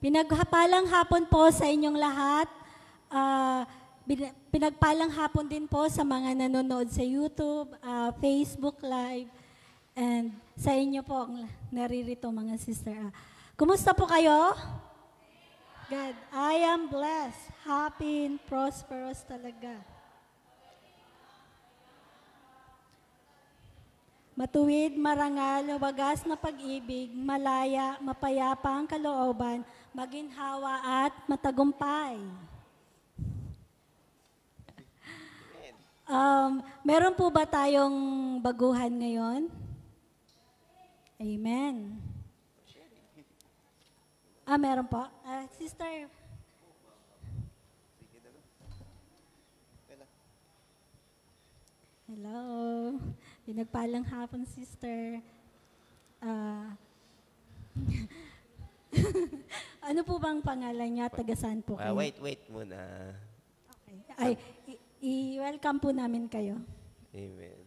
Pinagpalang hapon po sa inyong lahat. Pinagpalang hapon din po sa mga nanonood sa YouTube, Facebook Live, and sa inyo po ang naririto mga sister. Kumusta po kayo? God, I am blessed, happy, and prosperous talaga. Matuwid, marangal, wagas na pag-ibig, malaya, mapayapa ang kalooban, maginhawa at matagumpay. Meron po ba tayong baguhan ngayon? Amen. Meron po. Sister. Hello. Pinagpalang hapon, sister. Ano po bang pangalan niya? Taga-saan po kayo? Wait muna. Okay. Ay, i-welcome po namin kayo. Amen.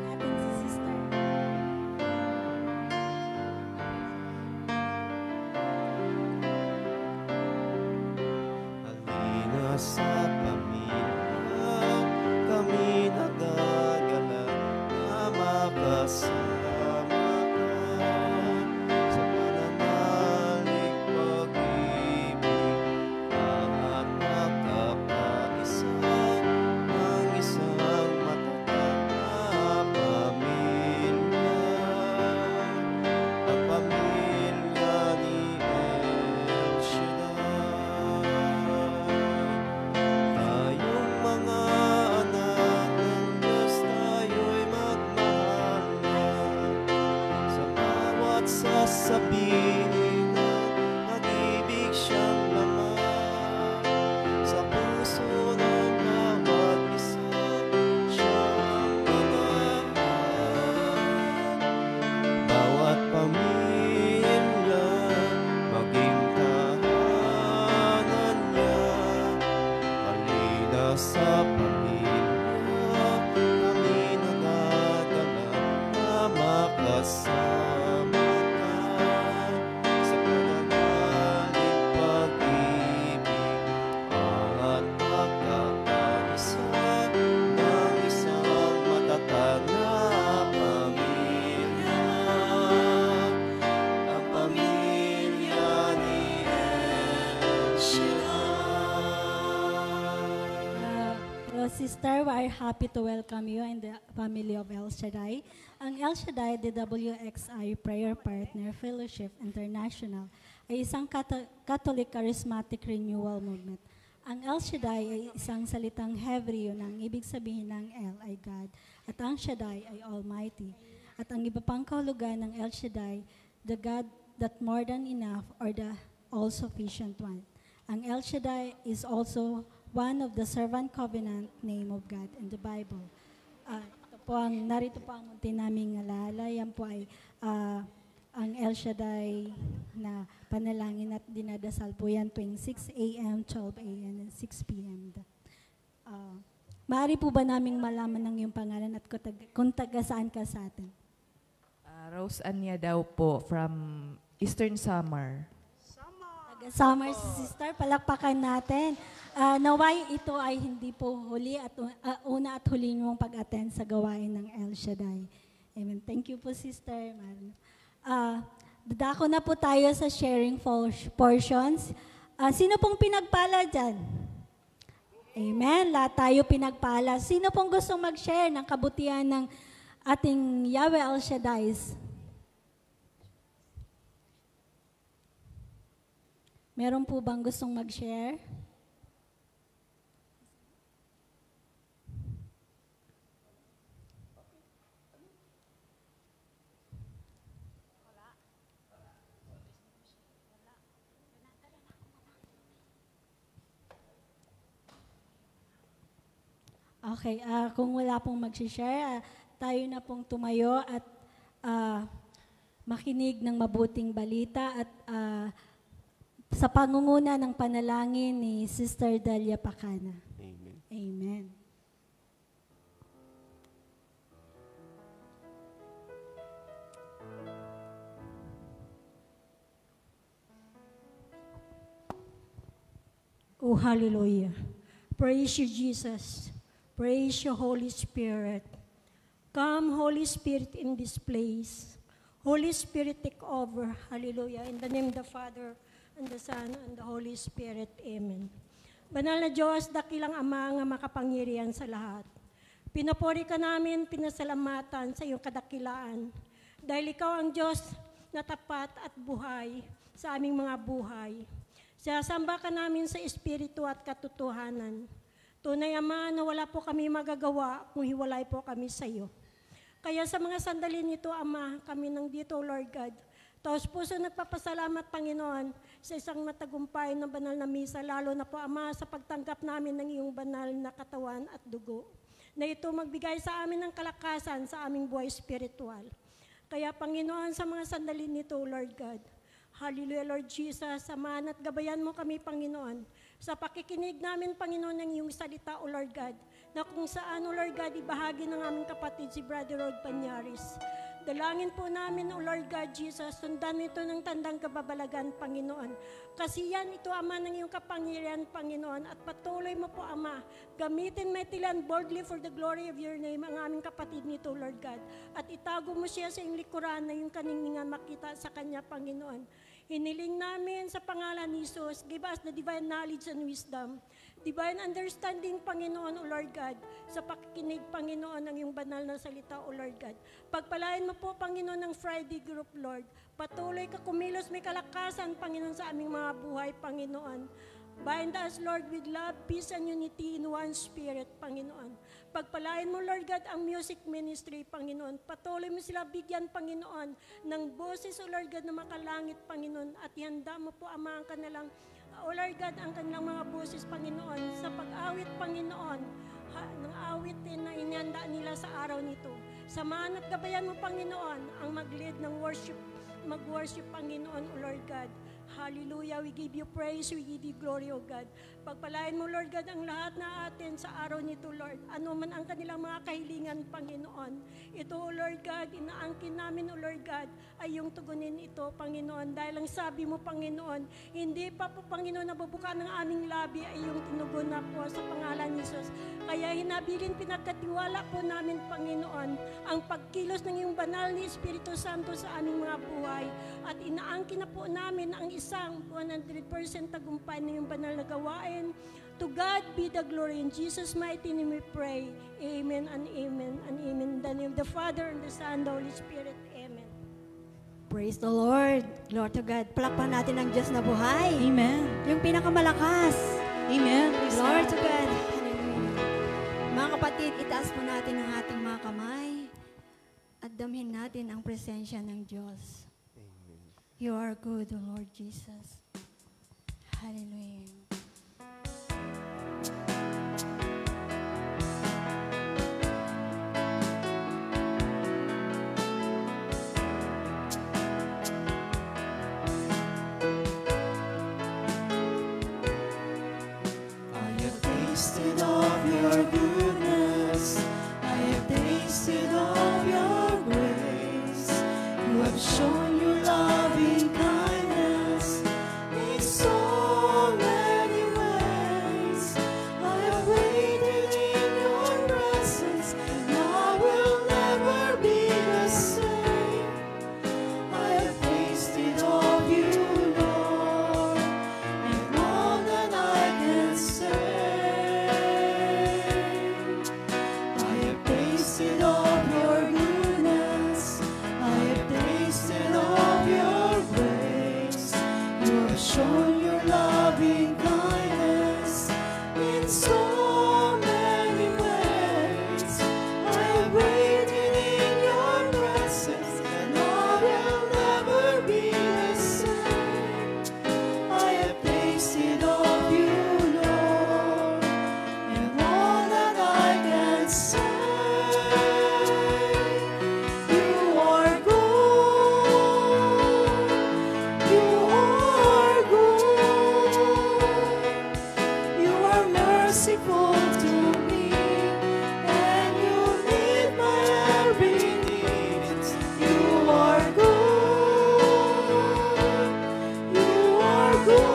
Natin si sister. Halina sa pamilya, kami nagagalang na makasama ka sa pananalig pag-ibig at magkakaisa ng isang matatag na pamilya, ang pamilya ni El Shaddai. Tayong mga anak ng Diyos, tayo'y magmahal na sa bawat sasabihin na pag-ibig siyang laman sa puso ng bawat isa siyang minahal. Bawat pamilya maging tahanan niya. Halina sa pamilya, kami nagagalang na makasama ka sa pananalig pag-ibig at magkakaisa ng isang matatag na pamilya, ang pamilya ni El Shaddai. Hello, sister. We are happy to welcome you in the family of El Shaddai. Ang El Shaddai, DWXI Prayer Partner Fellowship International, ay isang Catholic Charismatic Renewal Movement. Ang El Shaddai ay isang salitang Hebreo ng ibig sabihin ng El ay God, at ang Shaddai ay Almighty. At ang iba pang kahulugan ng El Shaddai, the God that more than enough or the all-sufficient one. Ang El Shaddai is also one of the servant covenant name of God in the Bible. Narito po ang munti naming alala. Yan po ay ang El Shaddai na panalangin at dinadasal po yan tuwing 6 a.m., 12 a.m., and 6 p.m. Maaari po ba naming malaman ng iyong pangalan at kung taga saan ka sa atin? Rose Anya daw po from Eastern Samar. Taga-Samar si sister, palakpakan natin. Naway ito ay hindi po huli at una at huli niyong pag-attend sa gawain ng El Shaddai. Amen. Thank you po, sister. Dadako na po tayo sa sharing portions. Sino pong pinagpala dyan? Amen. Lahat tayo pinagpala. Sino pong gustong mag-share ng kabutihan ng ating Yahweh El Shaddai? Meron po bang gustong mag-share? Okay, kung wala pong mag-share, tayo na pong tumayo at makinig ng mabuting balita at sa pangunguna ng panalangin ni Sister Delia Pacana. Amen. Amen. Oh, hallelujah. Praise you, Jesus. Praise you, Holy Spirit. Come, Holy Spirit, in this place. Holy Spirit, take over. Hallelujah. In the name of the Father, and the Son, and the Holy Spirit. Amen. Banal na Diyos, dakilang Ama nga makapangyarihan sa lahat. Pinupuri ka namin, pinasalamatan sa iyong kadakilaan. Dahil ikaw ang Diyos na tapat at buhay sa aming mga buhay. Sinasamba ka namin sa Espiritu at katotohanan. Tunay, Ama, na wala po kami magagawa kung hiwalay po kami sa iyo. Kaya sa mga sandali nito, Ama, kami nandito, Lord God. Taos puso nagpapasalamat, Panginoon, sa isang matagumpay na banal na misa, lalo na po, Ama, sa pagtanggap namin ng iyong banal na katawan at dugo, na ito magbigay sa amin ng kalakasan sa aming buhay spiritual. Kaya, Panginoon, sa mga sandali nito, Lord God, hallelujah, Lord Jesus, samahan at gabayan mo kami, Panginoon, sa pakikinig namin, Panginoon, ng iyong salita, O Lord God, na kung saan, O Lord God, ibahagi ng aming kapatid si Brother Rod Banyaris. Dalangin po namin, O Lord God Jesus, sundan ito ng tandang kababalagan, Panginoon. Kasi yan, ito, Ama, ng iyong kapangyarihan, Panginoon. At patuloy mo po, Ama, gamitin mightily and boldly for the glory of your name ang aming kapatid nito, Lord God. At itago mo siya sa iyong likuran na yung kaningningan makita sa kanya, Panginoon. Hiniling namin sa pangalan ni Jesus, give us the divine knowledge and wisdom, divine understanding, Panginoon, O Lord God, sa pakikinig, Panginoon, ng iyong banal na salita, O Lord God. Pagpalain mo po, Panginoon, ng Friday group, Lord. Patuloy ka kumilos, may kalakasan, Panginoon, sa aming mga buhay, Panginoon. Bind us, Lord, with love, peace, and unity in one spirit, Panginoon. Pagpalain mo, Lord God, ang music ministry, Panginoon. Patuloy mo sila bigyan, Panginoon, ng boses, O Lord God, na makalangit, Panginoon. At ihanda mo po, Ama, ang kanilang, O Lord God, ang kanilang mga boses, Panginoon, sa pag-awit, Panginoon, ng awitin na inihanda nila sa araw nito. Samahan at gabayan mo, Panginoon, ang mag-lead ng worship, mag-worship, Panginoon, O Lord God. Hallelujah, we give you praise, we give you glory, O God. Pagpalain mo, Lord God, ang lahat na atin sa araw nito, Lord. Ano man ang kanilang mga kahilingan, Panginoon. Ito, O Lord God, inaangkin namin, O Lord God, ay yung tugunin ito, Panginoon. Dahil ang sabi mo, Panginoon, hindi pa po, Panginoon, nabubuka ng aming labi ay yung tinugon na po sa pangalan ni Jesus. Kaya hinabilin, pinagkatiwala po namin, Panginoon, ang pagkilos ng iyong banal ni Espiritu Santo sa aming mga buhay. At inaangkin na po namin ang isang 100% tagumpay ng iyong banal na gawain. To God be the glory. In Jesus' mighty name we pray. Amen and amen and amen. In the name of the Father and the Son and the Holy Spirit. Amen. Praise the Lord. Glory to God. Palakpan natin ang Diyos na buhay. Amen. Yung pinakamalakas. Amen. Praise Glory God. to God. Hallelujah. Mga kapatid, itaas po natin ang ating mga kamay at damhin natin ang presensya ng Diyos. You are good, O Lord Jesus. Hallelujah. I have tasted of your goodness. I have tasted of your grace. You have shown your loving kindness in so many ways. I have waited in your presence, and I will never be the same. I have tasted of you, Lord, and all that I can say. I have tasted of your goodness. I have tasted of your grace. You have shown your loving kindness in so many ways. I have waited in your presence, and I will never be the same. I have tasted of you, Lord, and all that I can say. You are good. You are good. You are merciful to me, and you meet my every need. You are good. You are good.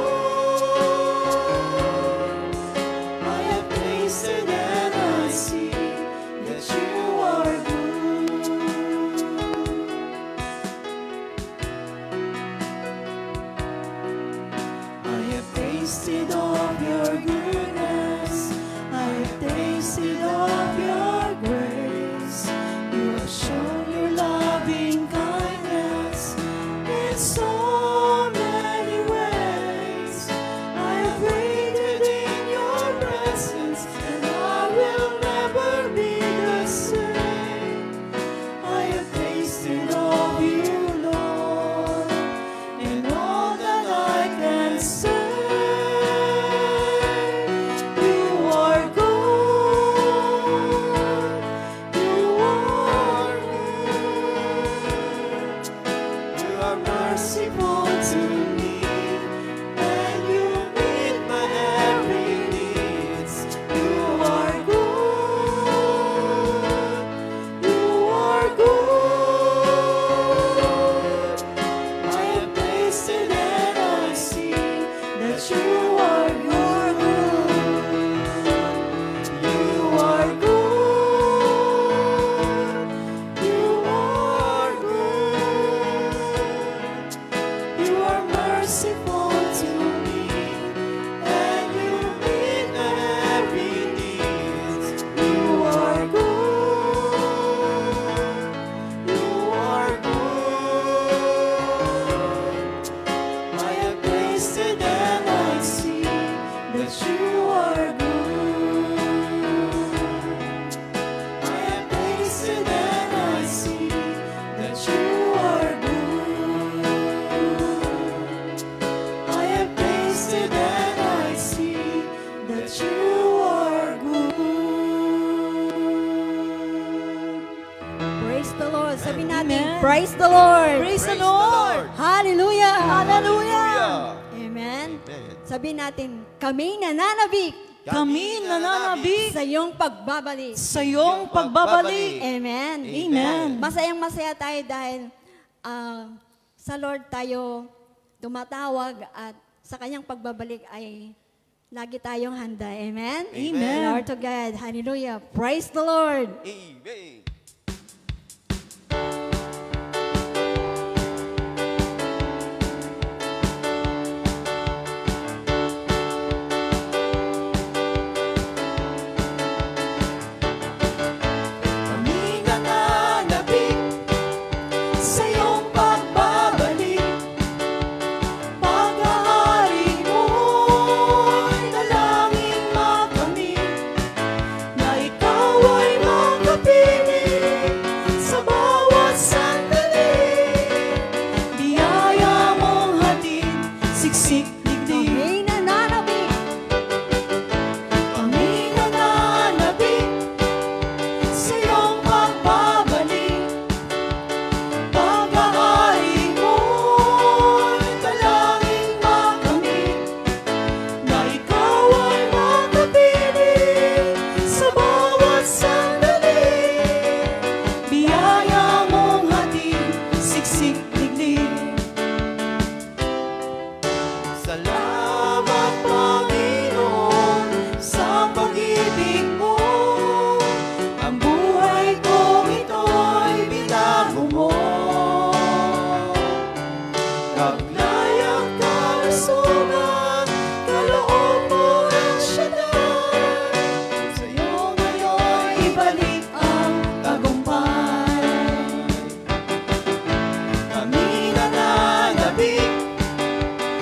natin. Amen. Praise the Lord. Praise the Lord. Hallelujah. Hallelujah. Amen. Amen. Sabihin natin, kami nananabik Kami nananabik sa iyong pagbabalik. sa iyong pagbabalik. Amen. Amen. Masayang masaya tayo dahil sa Lord tayo tumatawag at sa kanyang pagbabalik ay lagi tayong handa. Amen? Amen. Glory to God. Hallelujah. Praise the Lord. Amen. Kami nananabik sa iyong pagbabalik. Pag-aari mo'y dalangin makamit, na ikaw ay makapiling sa bawat sandali. Biyaya mong hatid, siksik digdig. Kami nananabik. Kami nananabik sa iyong pagbabalik. Pag-aari mo'y dalangin makamit, na ikaw ay makapiling sa bawat sandali. Biyaya mong hatid, siksik digdig. Salamat, Panginoon, sa pag-ibig mo. Ang buhay kong ito'y binago mo. Kagnayang kalusugan, kaloob mo ang Shaddai. Sa'yo ngayon ibalik ang tagumpay. Kami nananabik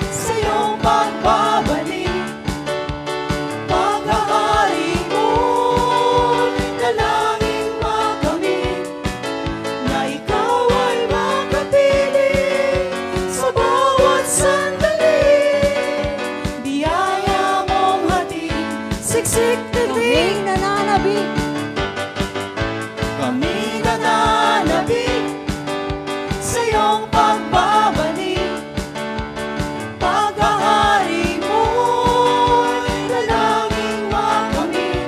sa iyong pagbabalik. Pag-aari mo'y dalangin makamit, na ikaw ay makapiling sa bawat sandali. Biyaya mong hatid, siksik digdig. Kami nananabik. Kami nananabik sa iyong pagbabalik. Pag-aari mo'y dalangin makamit,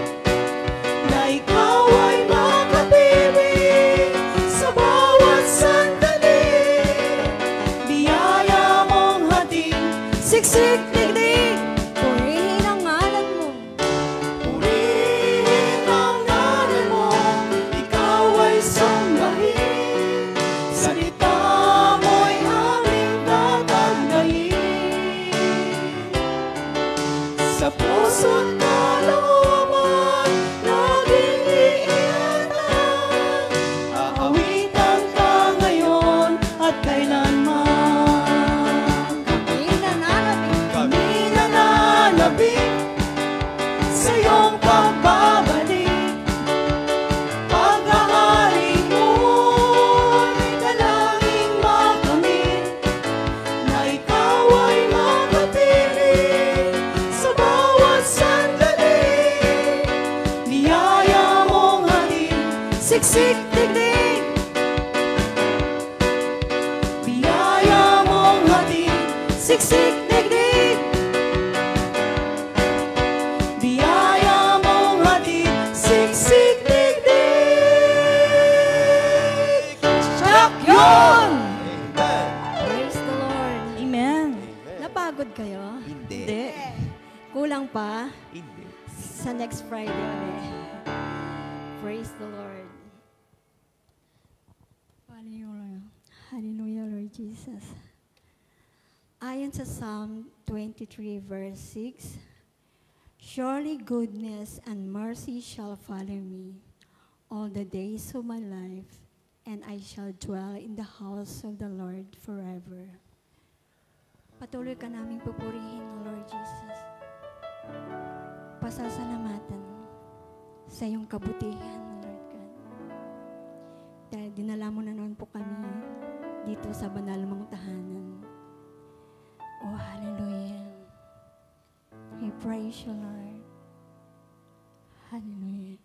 na ikaw ay makapiling sa bawat sandali. Biyaya mong hatid, siksik digdig. Purihin ang ngalan mo. Purihin ang ngalan mo, ikaw ay sambahin. Salita mo'y aming tatagdayin. Sa puso't kalooban, laging iingatan. Aawitan ka ngayon at kailanman. Kami nananabik. Kami nananabik sa iyong pagbabalik. Pag-aari mo'y dalangin makamit, na ikaw ay makapiling sa bawat sandali. Biyaya mong hatid, siksik digdig. Biyaya mong hatid, siksik digdig. Biyaya mong hatid, siksik digdig. Siyak yun! Praise the Lord. Amen. Napagod kayo? Hindi. Kulang pa? Hindi. Sa next Friday ulit. Praise the Lord. Hallelujah. Hallelujah, Lord Jesus. Ayon sa Psalm 23 verse 6, surely goodness and mercy shall follow me all the days of my life, and I shall dwell in the house of the Lord forever. Patuloy ka naming pupurihin, O Lord Jesus. Pasasalamatan sa iyong kabutihan, O Lord God. Dahil dinala mo na noon po kami dito sa banal mong tahanan. Oh, hallelujah. We praise you, Lord. Hallelujah.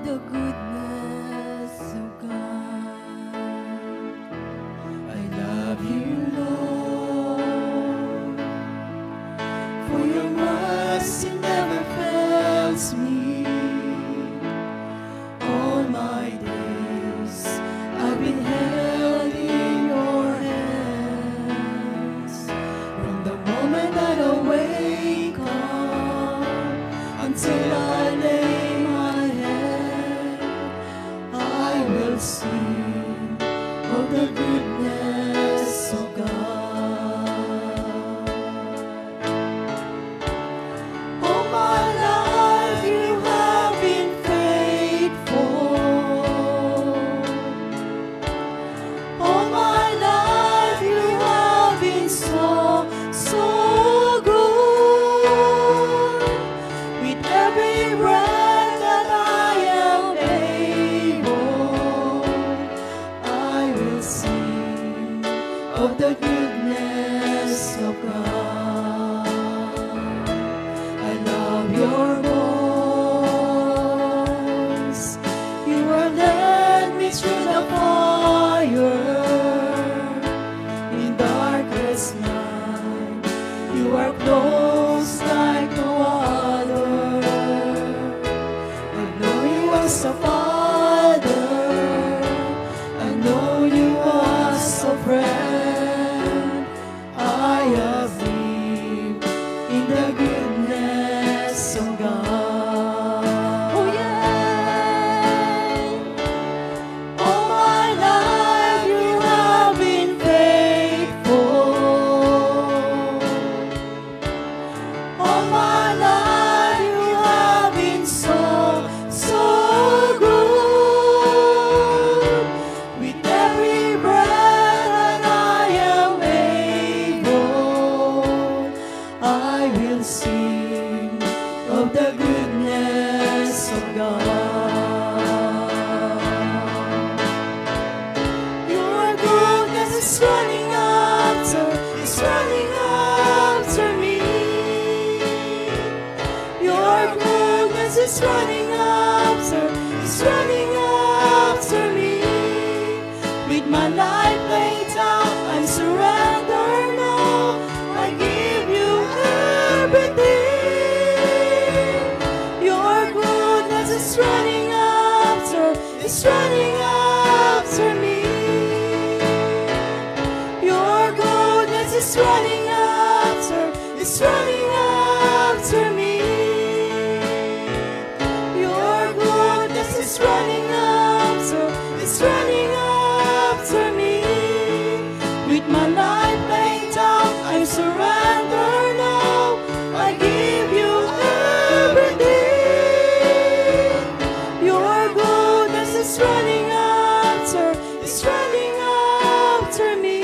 the goodness of God. I love you, Lord, for your mercy never fails me. All my days I've been held in your hands. From the moment that I wake up until I lay my head, I will sing of the goodness of God. All my life you have been faithful. All my life you have been so, so good. With every breath that I am able, I will sing of the goodness of God. I love your voice. You have led me through the fire in darkest night. You are close like no other. I know you as a father. I know you as a friend. I have lived in the goodness of God. Oh yeah. All my life you have been faithful. All my life you have been so, so good. With every breath that I am able, I will sing of the goodness of God. Your goodness is running after me. Your goodness is running after me. With my life laid down, I surrender now. I give you everything. Your goodness is running after me. Your goodness is running after me. Your goodness is running after me. With my life laid down, I surrender now. I give you everything. Your goodness is running after me.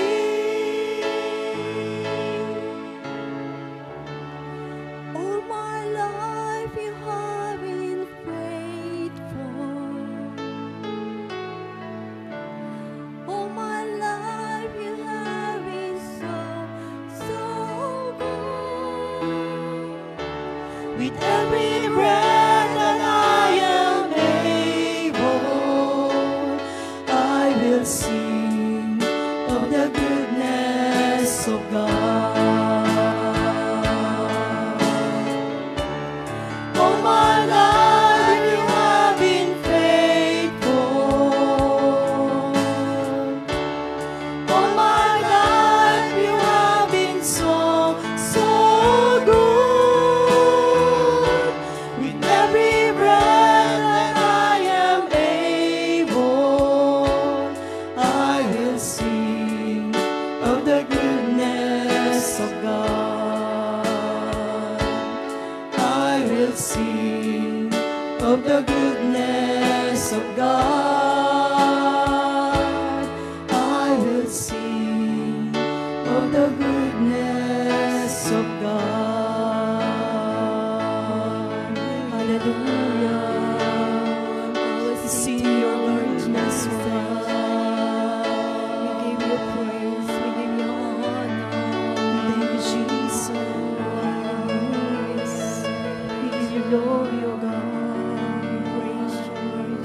All my life you have been faithful. All my life you have been so, so good. With every breath that I am able, I will sing of the goodness of God. All my life you have been faithful. All my life you have been so, so good. With every breath that I am able, I will sing of the goodness of God. I will sing of the goodness of God. I will sing of the goodness of God. Hallelujah. I will sing your goodness, God. We give you praise. We give you honor. Thank you, Jesus. We give you glory, O God. We praise you, Lord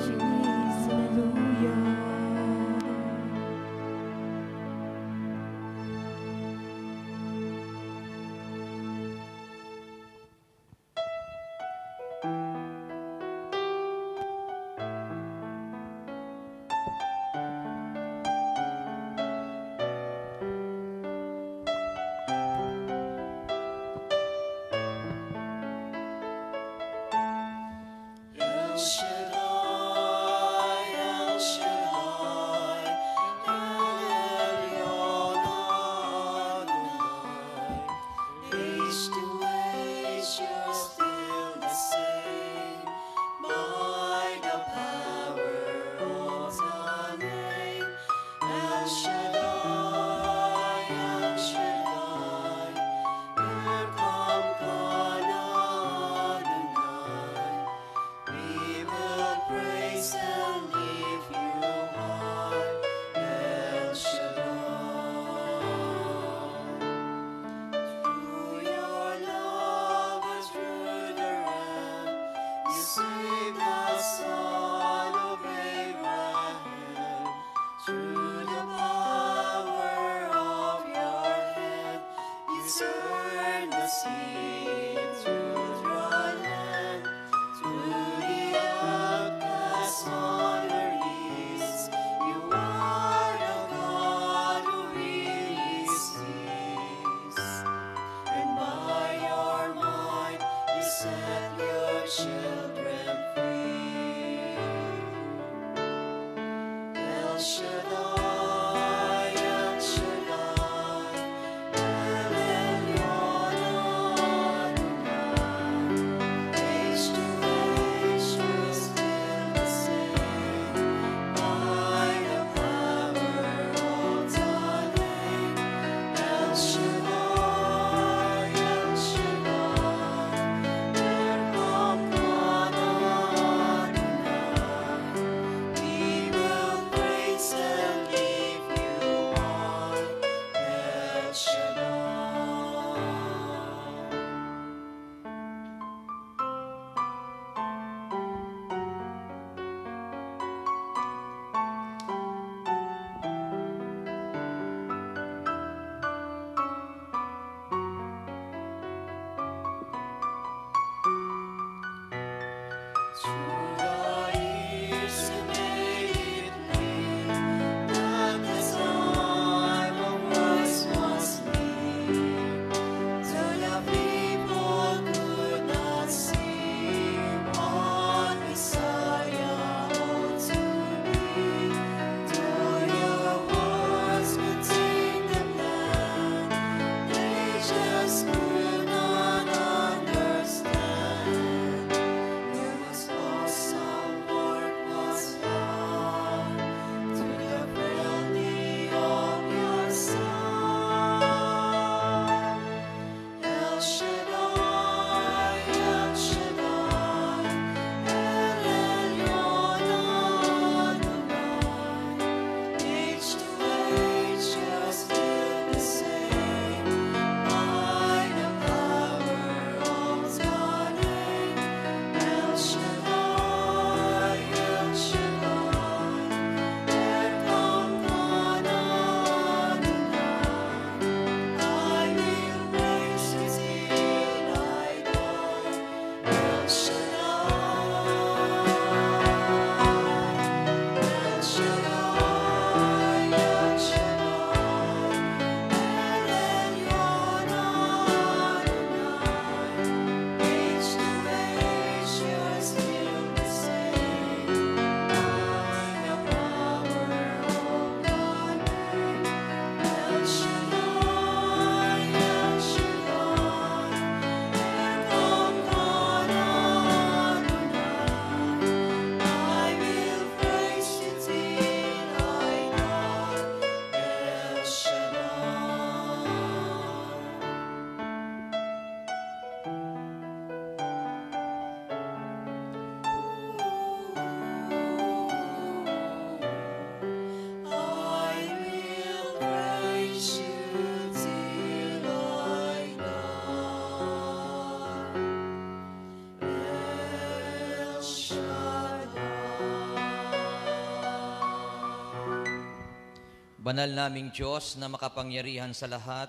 Banal naming Diyos na makapangyarihan sa lahat,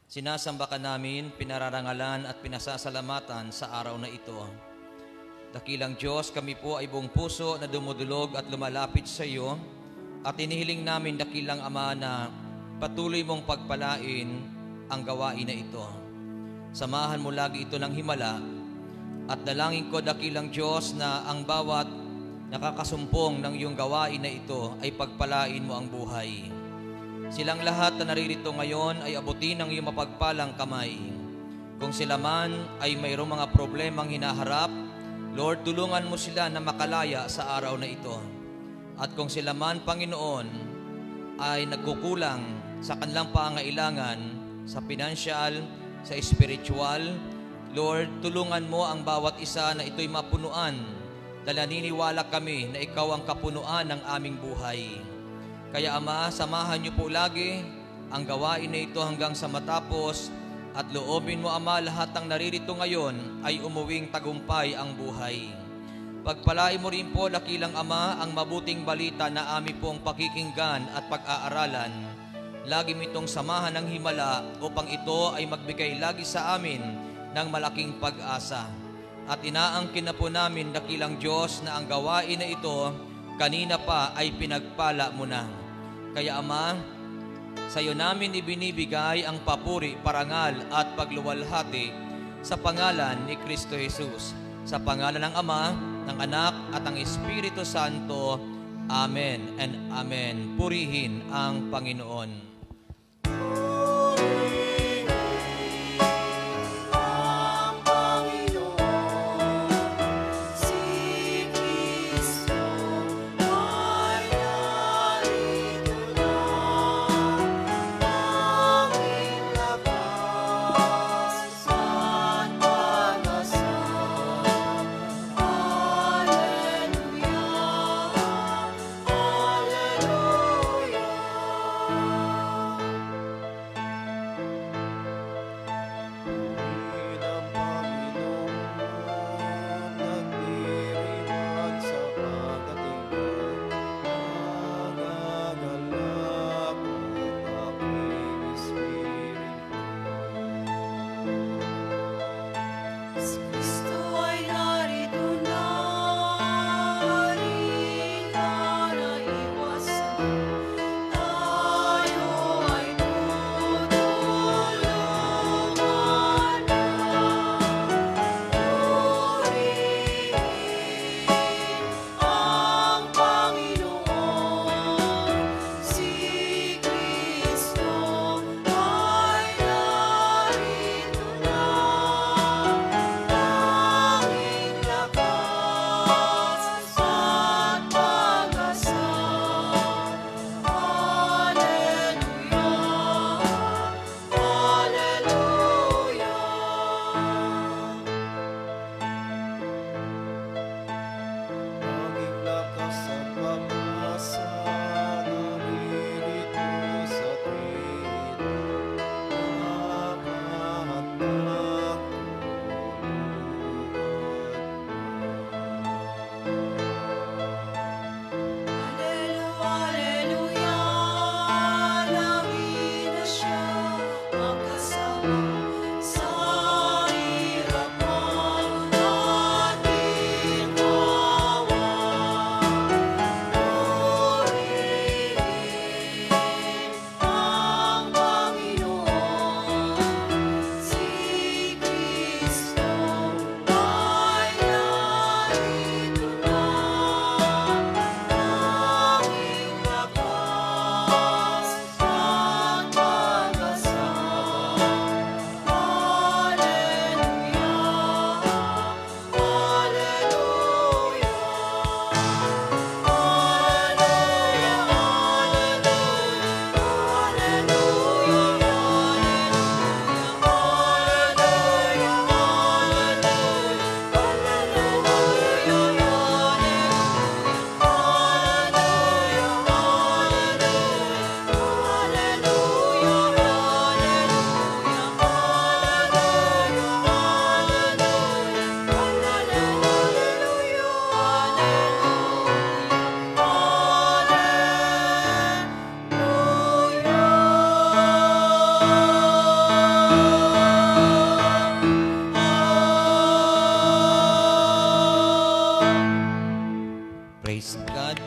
sinasamba ka namin, pinararangalan at pinasasalamatan sa araw na ito. Dakilang Diyos, kami po ay buong puso na dumudulog at lumalapit sa iyo at inihiling namin, dakilang Ama, na patuloy mong pagpalain ang gawain na ito. Samahan mo lagi ito ng himala At dalangin ko, dakilang Diyos, na ang bawat nakakasumpong ng iyong gawain na ito ay pagpalain mo ang buhay. Silang lahat na naririto ngayon ay abutin ng iyong mapagpalang kamay. Kung sila man ay mayroong mga problemang hinaharap, Lord, tulungan mo sila na makalaya sa araw na ito. At kung sila man, Panginoon, ay nagkukulang sa kanilang pangailangan, sa pinansyal, sa spiritual, Lord, tulungan mo ang bawat isa na ito'y mapunuan, dahil naniniwala kami na Ikaw ang kapunuan ng aming buhay. Kaya Ama, samahan niyo po lagi ang gawain na ito hanggang sa matapos, at loobin mo, Ama, lahat ng naririto ngayon ay umuwing tagumpay ang buhay. Pagpalain mo rin po, dakilang Ama, ang mabuting balita na aming pong pakikinggan at pag-aaralan. Lagi mo itong samahan ng himala upang ito ay magbigay lagi sa amin ng malaking pag-asa. At inaangkin na po namin, dakilang Diyos, na ang gawain na ito kanina pa ay pinagpala mo na. Kaya Ama, sa iyo namin ibinibigay ang papuri, parangal at pagluwalhati sa pangalan ni Kristo Jesus. Sa pangalan ng Ama, ng Anak at ng Espiritu Santo. Amen and Amen. Purihin ang Panginoon.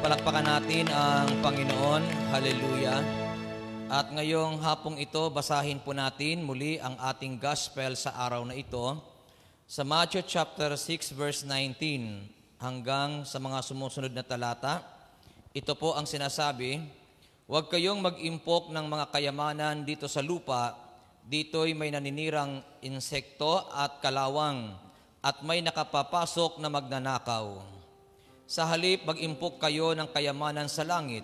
Palakpakan natin ang Panginoon. Hallelujah. At ngayong hapong ito, basahin po natin muli ang ating gospel sa araw na ito. Sa Matthew chapter 6 verse 19 hanggang sa mga sumusunod na talata, ito po ang sinasabi, huwag kayong mag-impok ng mga kayamanan dito sa lupa, dito'y may naninirang insekto at kalawang, at may nakapapasok na magnanakaw. Sa halip, mag-impok kayo ng kayamanan sa langit.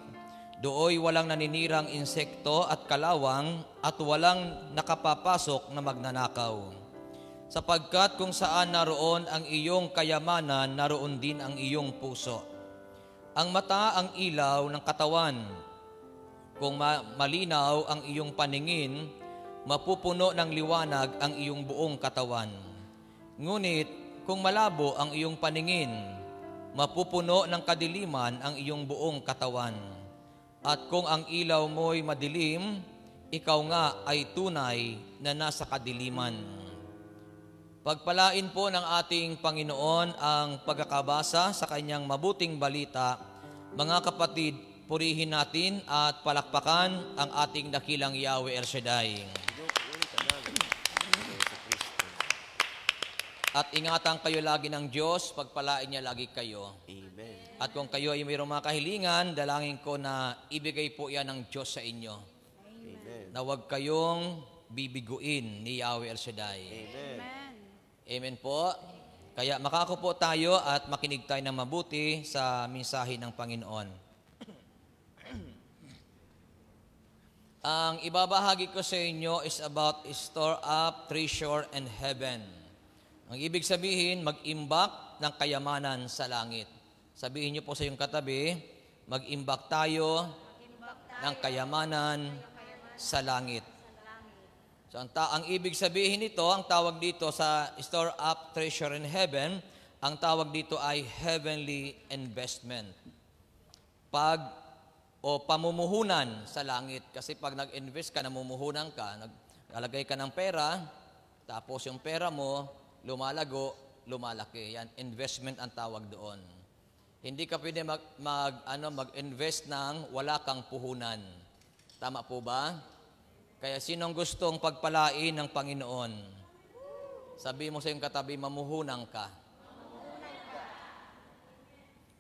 Dooy walang naninirang insekto at kalawang at walang nakapapasok na magnanakaw. Sapagkat kung saan naroon ang iyong kayamanan, naroon din ang iyong puso. Ang mata ang ilaw ng katawan. Kung malinaw ang iyong paningin, mapupuno ng liwanag ang iyong buong katawan. Ngunit kung malabo ang iyong paningin, mapupuno ng kadiliman ang iyong buong katawan. At kung ang ilaw mo'y madilim, ikaw nga ay tunay na nasa kadiliman. Pagpalain po ng ating Panginoon ang pagkakabasa sa kanyang mabuting balita. Mga kapatid, purihin natin at palakpakan ang ating dakilang Yahweh El Shaddai. At ingatan kayo lagi ng Diyos, pagpalain niya lagi kayo. Amen. At kung kayo ay mayroong mga kahilingan, dalangin ko na ibigay po yan ng Diyos sa inyo. Amen. Na huwag kayong bibiguin ni Yahweh El Shaddai. Amen. Amen po. Kaya makakupo tayo at makinig tayo ng mabuti sa mensahe ng Panginoon. Ang ibabahagi ko sa inyo is about store up treasure in heaven. Ang ibig sabihin, mag-imbak ng kayamanan sa langit. Sabihin niyo po sa iyong katabi, mag-imbak tayo ng kayamanan sa langit. So, ang ibig sabihin nito, ang tawag dito sa store up treasure in heaven, ang tawag dito ay heavenly investment. Pamumuhunan sa langit. Kasi pag nag-invest ka, namumuhunan ka, naglalagay ka ng pera, tapos yung pera mo, lumalago, lumalaki. Yan, investment ang tawag doon. Hindi ka pwede mag-invest ng wala kang puhunan. Tama po ba? Kaya sinong gustong pagpalain ng Panginoon? Sabi mo sa iyong katabi, mamuhunan ka.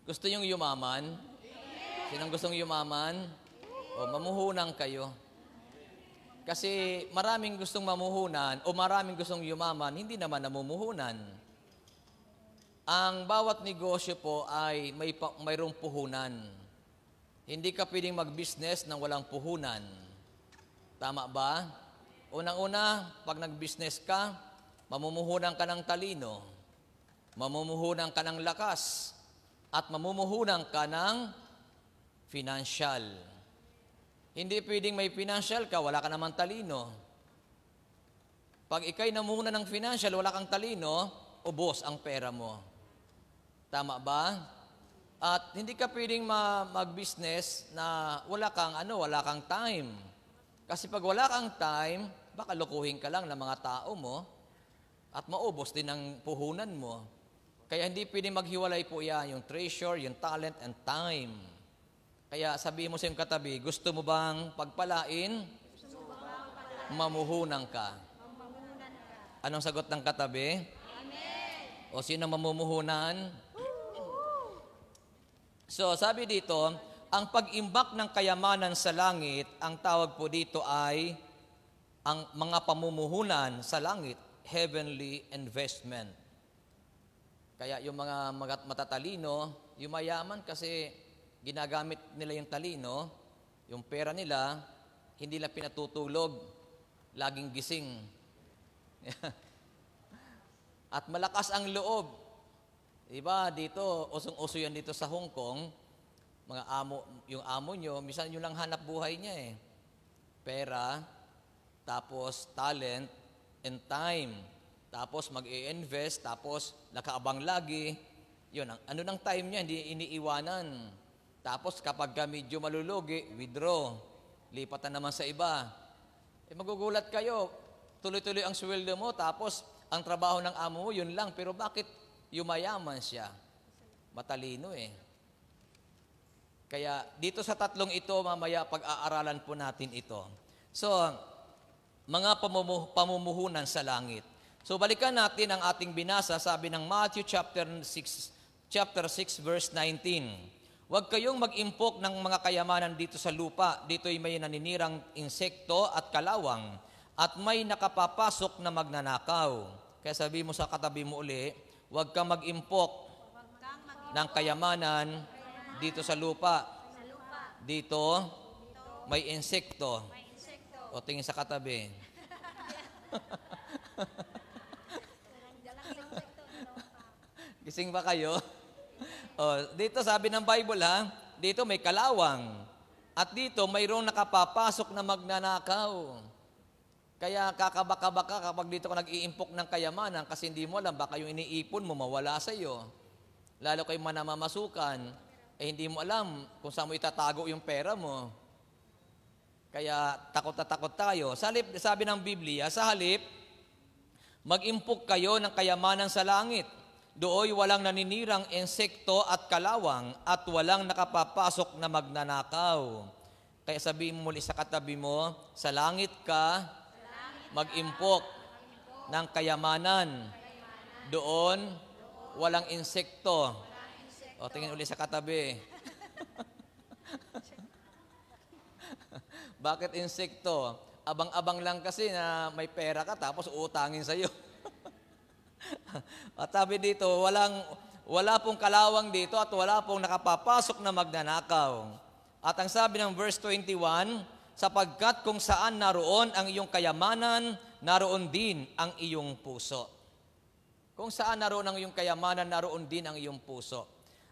Gusto niyong yumaman? Sinong gustong yumaman? O, mamuhunan kayo. Kasi maraming gustong mamuhunan o maraming gustong yumaman, hindi naman namumuhunan. Ang bawat negosyo po ay mayroong puhunan. Hindi ka pwedeng mag-business nang walang puhunan. Tama ba? Unang-una, pag nag-business ka, mamumuhunan ka ng talino, mamumuhunan ka ng lakas, at mamumuhunan ka ng financial. Hindi pwedeng may financial ka, wala ka naman talino. Pag ikay namuna ng financial, wala kang talino, ubos ang pera mo. Tama ba? At hindi ka pwedeng mag-business na wala kang time. Kasi pag wala kang time, baka lukuhin ka lang ng mga tao mo at maubos din ang puhunan mo. Kaya hindi pwedeng maghiwalay po yan, yung treasure, yung talent, and time. Kaya sabihin mo sa iyong katabi, gusto mo bang pagpalain? Mamuhunan ka. Anong sagot ng katabi? Amen. O sino mamumuhunan? So sabi dito, ang pag-imbak ng kayamanan sa langit, ang tawag po dito ay ang mga pamumuhunan sa langit, heavenly investment. Kaya yung mga matatalino, yung mayaman kasi ginagamit nila yung talino, yung pera nila, hindi lang pinatutulog, laging gising. At malakas ang loob. Diba, dito, usong-uso yan dito sa Hong Kong, yung amo nyo, minsan yun lang hanap buhay niya eh. Pera, tapos talent, and time. Tapos mag-i-invest, tapos nakaabang lagi. Yun, ano ng time niya, hindi iniiwanan. Tapos kapag medyo malulugi, withdraw. Lipat na naman sa iba. Magugulat kayo, tuloy-tuloy ang sweldo mo, tapos ang trabaho ng amo mo, yun lang. Pero bakit yumayaman siya? Matalino eh. Kaya dito sa tatlong ito, mamaya pag-aaralan po natin ito. So, mga pamumuhunan sa langit. So balikan natin ang ating binasa, sabi ng Matthew chapter 6 verse 19. Huwag kayong mag-impok ng mga kayamanan dito sa lupa. Dito'y may naninirang insekto at kalawang at may nakapapasok na magnanakaw. Kaya sabi mo sa katabi mo uli, huwag kang mag-impok ng kayamanan dito sa lupa. Dito may insekto. O tingin sa katabi. Gising ba kayo? Dito sabi ng Bible dito may kalawang. At dito mayroong nakapapasok na magnanakaw. Kaya kakabaka-baka kapag dito ka nag-iimpok ng kayamanan kasi hindi mo alam, baka yung iniipon mo mawala sa iyo. Lalo kayo manamamasukan, hindi mo alam kung saan mo itatago yung pera mo. Kaya takot na takot tayo. Sabi ng Biblia, sa halip, mag-impok kayo ng kayamanan sa langit. Dooy walang naninirang insekto at kalawang at walang nakapapasok na magnanakaw. Kaya sabihin mo muli sa katabi mo, sa langit ka, mag-impok ng kayamanan. Doon, walang insekto. O, tingin uli sa katabi. Bakit insekto? Abang-abang lang kasi na may pera ka tapos uutangin sa'yo. At sabi dito, wala pong kalawang dito at wala pong nakapapasok na magnanakaw. At ang sabi ng verse 21, sapagkat kung saan naroon ang iyong kayamanan, naroon din ang iyong puso. Kung saan naroon ang iyong kayamanan, naroon din ang iyong puso.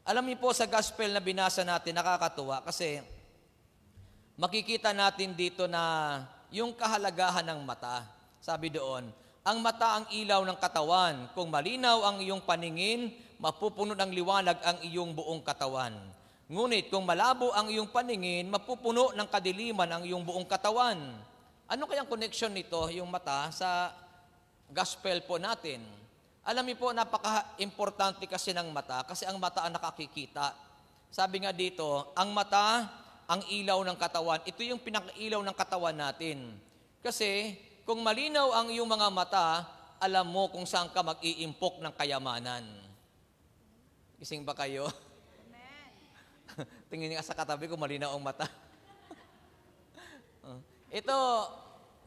Alam niyo po sa gospel na binasa natin, nakakatuwa kasi makikita natin dito na yung kahalagahan ng mata. Sabi doon, ang mata ang ilaw ng katawan. Kung malinaw ang iyong paningin, mapupuno ng liwanag ang iyong buong katawan. Ngunit kung malabo ang iyong paningin, mapupuno ng kadiliman ang iyong buong katawan. Ano kayang connection nito, yung mata, sa gospel po natin? Alam niyo po, napaka-importante kasi ng mata, kasi ang mata ang nakakikita. Sabi nga dito, ang mata, ang ilaw ng katawan. Ito yung pinakailaw ng katawan natin. Kasi, kung malinaw ang iyong mga mata, alam mo kung saan ka mag-iimpok ng kayamanan. Gising ba kayo? Tingin nga sa katabi ko, malinaw ang mata. Ito,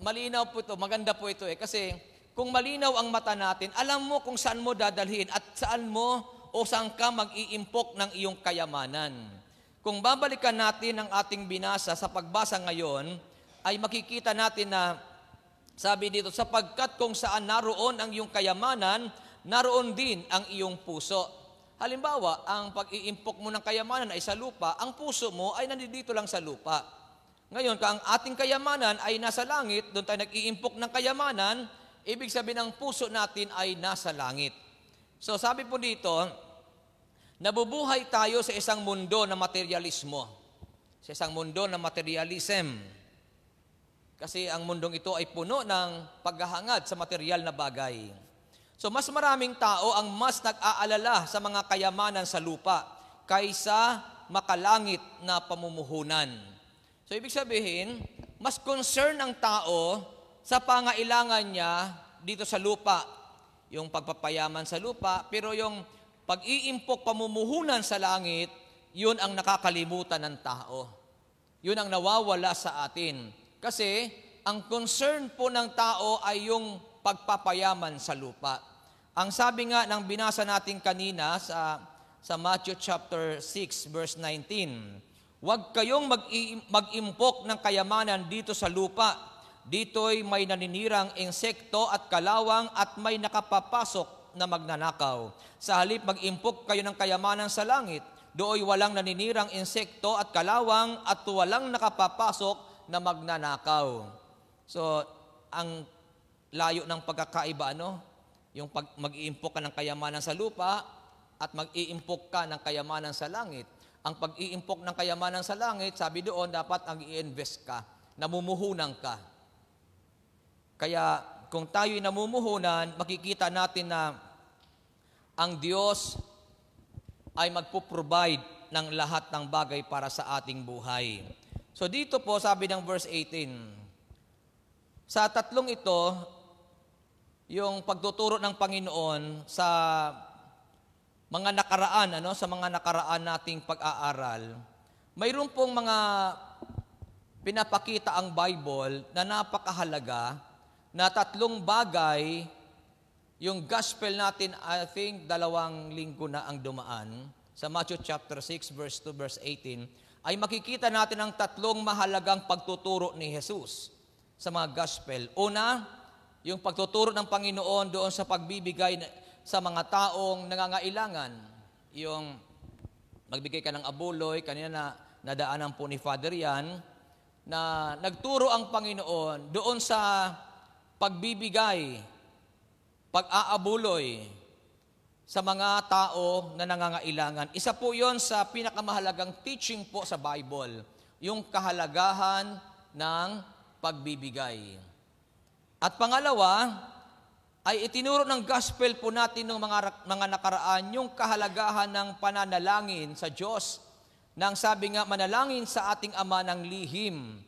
malinaw po ito, maganda po ito kasi kung malinaw ang mata natin, alam mo kung saan mo dadalhin at saan mo o saan ka mag-iimpok ng iyong kayamanan. Kung babalikan natin ang ating binasa sa pagbasa ngayon, ay makikita natin na sabi dito, sapagkat kung saan naroon ang iyong kayamanan, naroon din ang iyong puso. Halimbawa, ang pag-iimpok mo ng kayamanan ay sa lupa, ang puso mo ay nandito lang sa lupa. Ngayon, kung ang ating kayamanan ay nasa langit, doon tayo nag-iimpok ng kayamanan, ibig sabihin ang puso natin ay nasa langit. So sabi po dito, nabubuhay tayo sa isang mundo na materialismo, sa isang mundo na materialism. Kasi ang mundong ito ay puno ng paghahangad sa material na bagay. So mas maraming tao ang mas nag-aalala sa mga kayamanan sa lupa kaysa makalangit na pamumuhunan. So ibig sabihin, mas concern ang tao sa pangailangan niya dito sa lupa. Yung pagpapayaman sa lupa, pero yung pag-iimpok pamumuhunan sa langit, yun ang nakakalimutan ng tao. Yun ang nawawala sa atin. Kasi ang concern po ng tao ay yung pagpapayaman sa lupa. Ang sabi nga ng binasa natin kanina sa Matthew chapter 6 verse 19, huwag kayong mag-impok ng kayamanan dito sa lupa. Dito'y may naninirang insekto at kalawang at may nakapapasok na magnanakaw. Sa halip mag-impok kayo ng kayamanan sa langit. Dooy walang naninirang insekto at kalawang at walang nakapapasok na magnanakaw. So, ang layo ng pagkakaiba, yung mag-iimpok ka ng kayamanan sa lupa at mag-iimpok ka ng kayamanan sa langit. Ang pag-iimpok ng kayamanan sa langit, sabi doon, dapat ang i-invest ka, namumuhunan ka. Kaya, kung tayo'y namumuhunan, makikita natin na ang Diyos ay magpo-provide ng lahat ng bagay para sa ating buhay. So dito po, sabi ng verse 18, sa tatlong ito, yung pagtuturo ng Panginoon sa mga nakaraan, sa mga nakaraan nating pag-aaral, mayroon pong mga pinapakita ang Bible na napakahalaga na 3 bagay. Yung gospel natin, I think, 2 linggo na ang dumaan. Sa Matthew chapter 6, verse 2, verse 18, ay makikita natin ang 3 mahalagang pagtuturo ni Jesus sa mga gospel. Una, yung pagtuturo ng Panginoon doon sa pagbibigay sa mga taong nangangailangan. Yung magbigay ka ng abuloy, kanina na nadaanan po ni Father yan, na nagturo ang Panginoon doon sa pagbibigay, pag-aabuloy sa mga tao na nangangailangan. Isa po yon sa pinakamahalagang teaching po sa Bible, yung kahalagahan ng pagbibigay. At pangalawa, ay itinuro ng gospel po natin ng mga nakaraan yung kahalagahan ng pananalangin sa Diyos. Nang sabi nga, manalangin sa ating Ama ng lihim.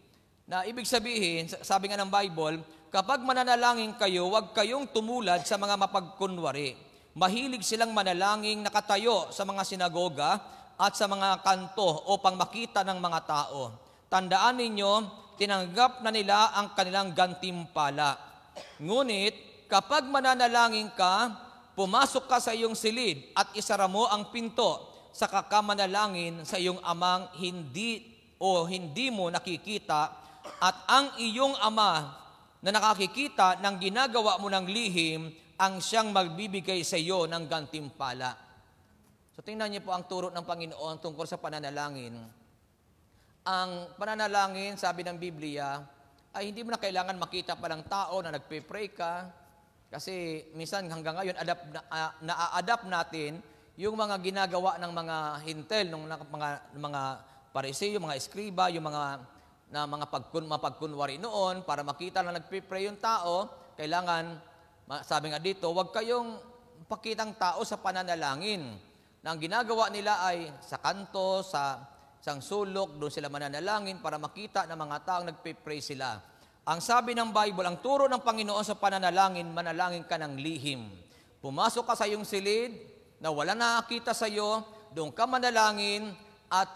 Na ibig sabihin, sabi nga ng Bible, kapag mananalangin kayo, huwag kayong tumulad sa mga mapagkunwari. Mahilig silang manalangin nakatayo sa mga sinagoga at sa mga kanto upang makita ng mga tao. Tandaan ninyo, tinanggap na nila ang kanilang gantimpala. Ngunit, kapag mananalangin ka, pumasok ka sa iyong silid at isara mo ang pinto sa kakamanalangin sa iyong amang hindi mo nakikita, at ang iyong ama na nakakikita ng ginagawa mo ng lihim ang siyang magbibigay sa iyo ng gantimpala. So tingnan niyo po ang turo ng Panginoon tungkol sa pananalangin. Ang pananalangin, sabi ng Biblia, ay hindi mo na kailangan makita pa ng tao na nagpe-pray ka, kasi minsan hanggang ngayon na-adapt natin yung mga ginagawa ng mga hintel, ng mga Pariseo, mga eskriba, yung mga mapagkunwari noon, para makita na nagpe-pray yung tao, kailangan, sabi nga dito, huwag kayong pakitang tao sa pananalangin. Na ang ginagawa nila ay sa kanto, sa isang sulok, doon sila mananalangin para makita ng mga taong nagpe-pray sila. Ang sabi ng Bible, ang turo ng Panginoon sa pananalangin, manalangin ka ng lihim. Pumasok ka sa iyong silid, na wala nakakita sa iyo, doon ka manalangin, at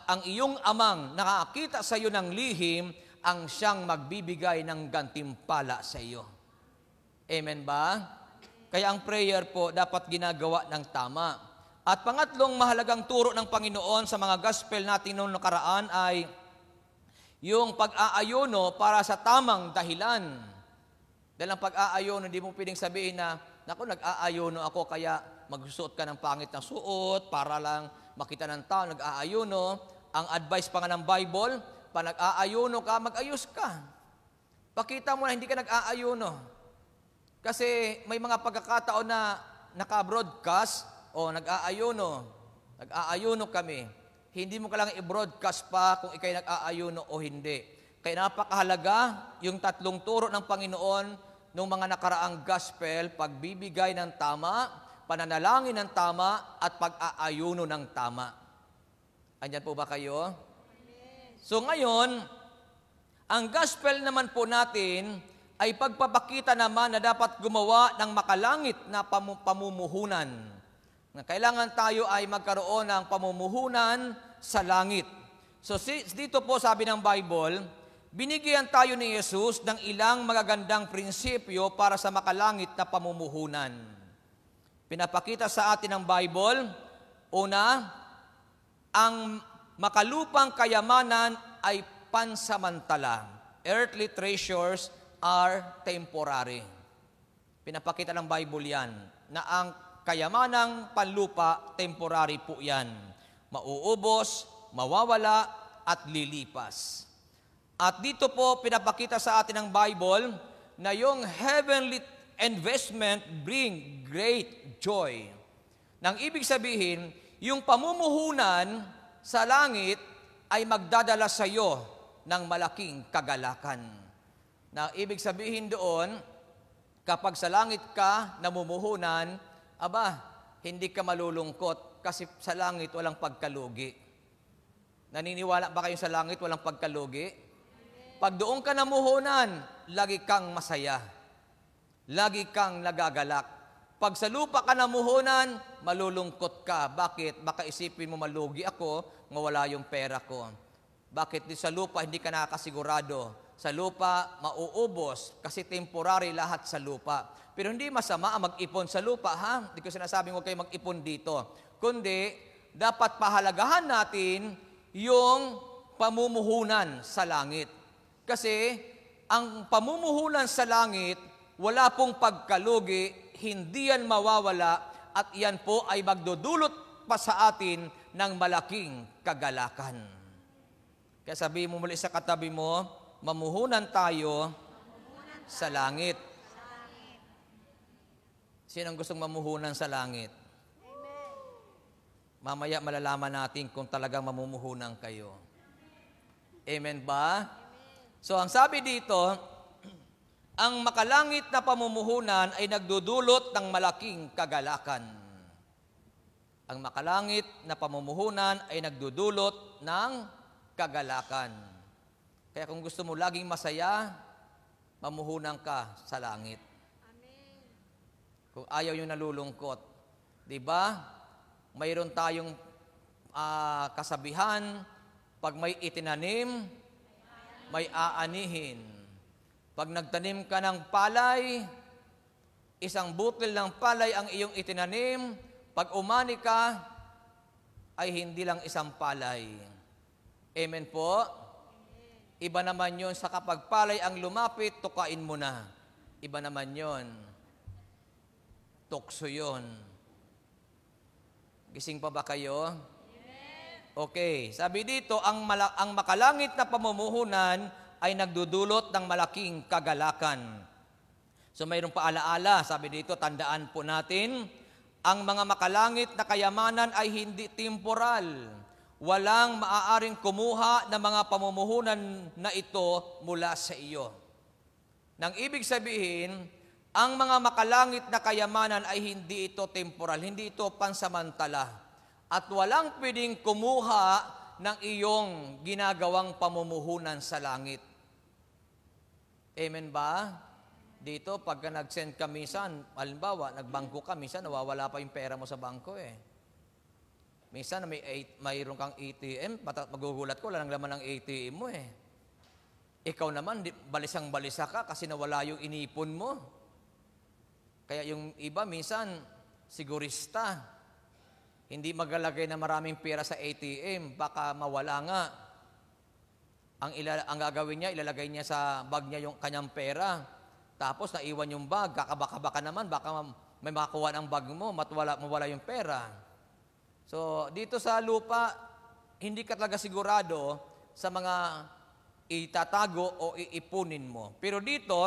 ang iyong amang nakakita sa iyo ng lihim, ang siyang magbibigay ng gantimpala sa iyo. Amen ba? Kaya ang prayer po dapat ginagawa ng tama. At pangatlong mahalagang turo ng Panginoon sa mga gospel natin noong nakaraan ay yung pag-aayuno para sa tamang dahilan. Dahil ang pag-aayuno, hindi mo pwedeng sabihin na, naku, nag-aayuno ako kaya magsusuot ka ng pangit na suot para lang makita ng tao, nag-aayuno. Ang advice pa nga ng Bible, pa nag-aayuno ka, mag-ayos ka. Pakita mo na hindi ka nag-aayuno. Kasi may mga pagkakataon na naka-broadcast o nag-aayuno kami. Hindi mo kailangan i-broadcast pa kung ikay nag-aayuno o hindi. Kaya napakahalaga yung 3 turo ng Panginoon nung mga nakaraang gospel, pagbibigay ng tama, pananalangin ng tama, at pag-aayuno ng tama. Andyan po ba kayo? So ngayon, ang gospel naman po natin ay pagpapakita naman na dapat gumawa ng makalangit na pamumuhunan. Na kailangan tayo ay magkaroon ng pamumuhunan sa langit. So dito po sabi ng Bible, binigyan tayo ni Jesus ng ilang magagandang prinsipyo para sa makalangit na pamumuhunan. Pinapakita sa atin ng Bible, una, ang makalupang kayamanan ay pansamantala. Earthly treasures are temporary. Pinapakita ng Bible yan, na ang kayamanang panlupa, temporary po yan. Mauubos, mawawala, at lilipas. At dito po, pinapakita sa atin ng Bible, na yung heavenly investment bring great joy. Nang ibig sabihin, yung pamumuhunan sa langit ay magdadala sa iyo ng malaking kagalakan. Na ibig sabihin doon, kapag sa langit ka namumuhunan, hindi ka malulungkot kasi sa langit walang pagkalugi. Naniniwala ba kayo sa langit walang pagkalugi? Pag doon ka namuhunan, lagi kang masaya. lagi kang nagagalak. Pag sa lupa ka namuhunan, malulungkot ka. Bakit? Baka isipin mo, malugi ako, mawala yung pera ko. Bakit? Sa lupa, hindi ka nakakasigurado. Sa lupa, mauubos kasi temporary lahat sa lupa. Pero hindi masama ang mag-ipon sa lupa, ha? Hindi ko sinasabing huwag kayo mag-ipon dito. Kundi, dapat pahalagahan natin yung pamumuhunan sa langit. Kasi, ang pamumuhunan sa langit, wala pong pagkalugi, hindi yan mawawala, at yan po ay magdudulot pa sa atin ng malaking kagalakan. Kaya sabihin mo muli sa katabi mo, mamuhunan tayo sa langit. Sinong gustong mamuhunan sa langit? Mamaya malalaman natin kung talagang mamumuhunan kayo. Amen ba? So ang sabi dito, ang makalangit na pamumuhunan ay nagdudulot ng malaking kagalakan. Ang makalangit na pamumuhunan ay nagdudulot ng kagalakan. Kaya kung gusto mo laging masaya, mamuhunan ka sa langit. Amen. Kung ayaw yung nalulungkot, di ba? Mayroon tayong kasabihan, pag may itinanim, may aanihin. Pag nagtanim ka ng palay, isang butil ng palay ang iyong itinanim, pag umani ka, ay hindi lang isang palay. Amen po? Iba naman yun sa kapag palay ang lumapit, tukain mo na. Iba naman yun. Tukso yun. Gising pa ba kayo? Okay. Sabi dito, ang makalangit na pamumuhunan ay nagdudulot ng malaking kagalakan. So mayroong paalaala. Sabi dito, tandaan po natin, ang mga makalangit na kayamanan ay hindi temporal. Walang maaaring kumuha ng mga pamumuhunan na ito mula sa iyo. Nang ibig sabihin, ang mga makalangit na kayamanan ay hindi ito temporal, hindi ito pansamantala. At walang pwedeng kumuha ng iyong ginagawang pamumuhunan sa langit. Amen ba? Dito, pagka nag-send ka minsan, halimbawa, nagbangko ka, minsan nawawala pa yung pera mo sa bangko eh. Minsan mayroon kang ATM, magugulat ko, walang laman ng ATM mo eh. Ikaw naman, balisang-balisa ka kasi nawala yung inipon mo. Kaya yung iba, minsan, sigurista. Hindi magalagay na maraming pera sa ATM, baka mawala nga. Ang gagawin niya, ilalagay niya sa bag niya yung kanyang pera. Tapos naiwan yung bag, kakabaka-baka naman, baka may makakuha ng bag mo, mawala yung pera. So, dito sa lupa, hindi ka talaga sigurado sa mga itatago o iipunin mo. Pero dito,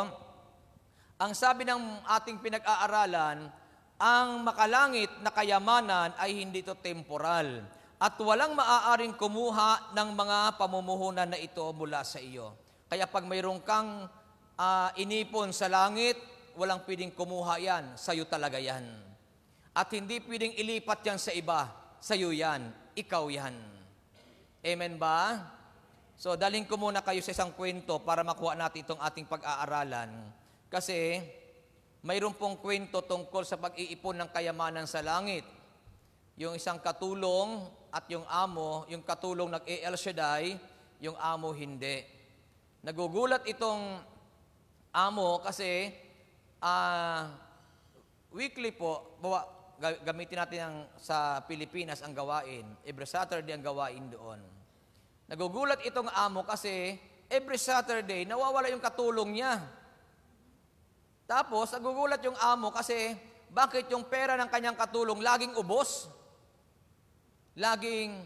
ang sabi ng ating pinag-aaralan, ang makalangit na kayamanan ay hindi ito temporal at walang maaaring kumuha ng mga pamumuhunan na ito mula sa iyo. Kaya pag mayroon kang inipon sa langit, walang pwedeng kumuha yan, sa iyo talaga yan. At hindi pwedeng ilipat yan sa iba. Sa'yo yan, ikaw yan. Amen ba? So, daling ko muna kayo sa isang kwento para makuha natin itong ating pag-aaralan. Kasi, mayroon pong kwento tungkol sa pag-iipon ng kayamanan sa langit. Yung isang katulong at yung amo, yung katulong nag-El Shaddai, yung amo hindi. Nagugulat itong amo kasi weekly po, gamitin natin sa Pilipinas ang gawain. Every Saturday ang gawain doon. Nagugulat itong amo kasi every Saturday nawawala yung katulong niya. Tapos nagugulat yung amo kasi bakit yung pera ng kanyang katulong laging ubos? Laging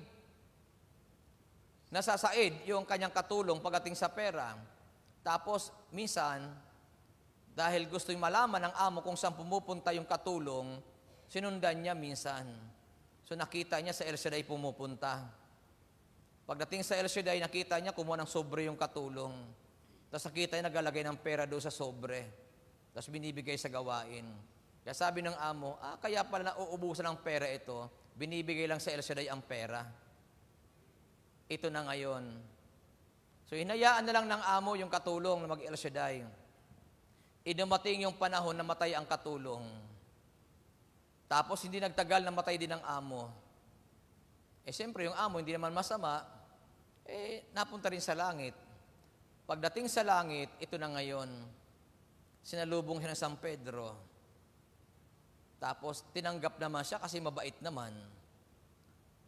nasasaid yung kanyang katulong pagdating sa pera. Tapos minsan, dahil gusto yung malaman ng amo kung saan pumupunta yung katulong, sinundan niya minsan. So nakita niya sa El Shaddai pumupunta. Pagdating sa El Shaddai, nakita niya kumuha ng sobre yung katulong. Tapos nakita niya naglalagay ng pera doon sa sobre. Tapos binibigay sa gawain. Kaya sabi ng amo, kaya pala nauubusan ng pera ito, binibigay lang sa El Shaddai ang pera. Ito na ngayon. So hinayaan na lang ng amo yung katulong na mag-El Shaddai. Idumating yung panahon na matay ang katulong. Tapos hindi nagtagal na matay din ang amo. Siyempre yung amo hindi naman masama, napunta rin sa langit. Pagdating sa langit, ito na ngayon, sinalubong siya ng San Pedro. Tapos tinanggap naman siya kasi mabait naman.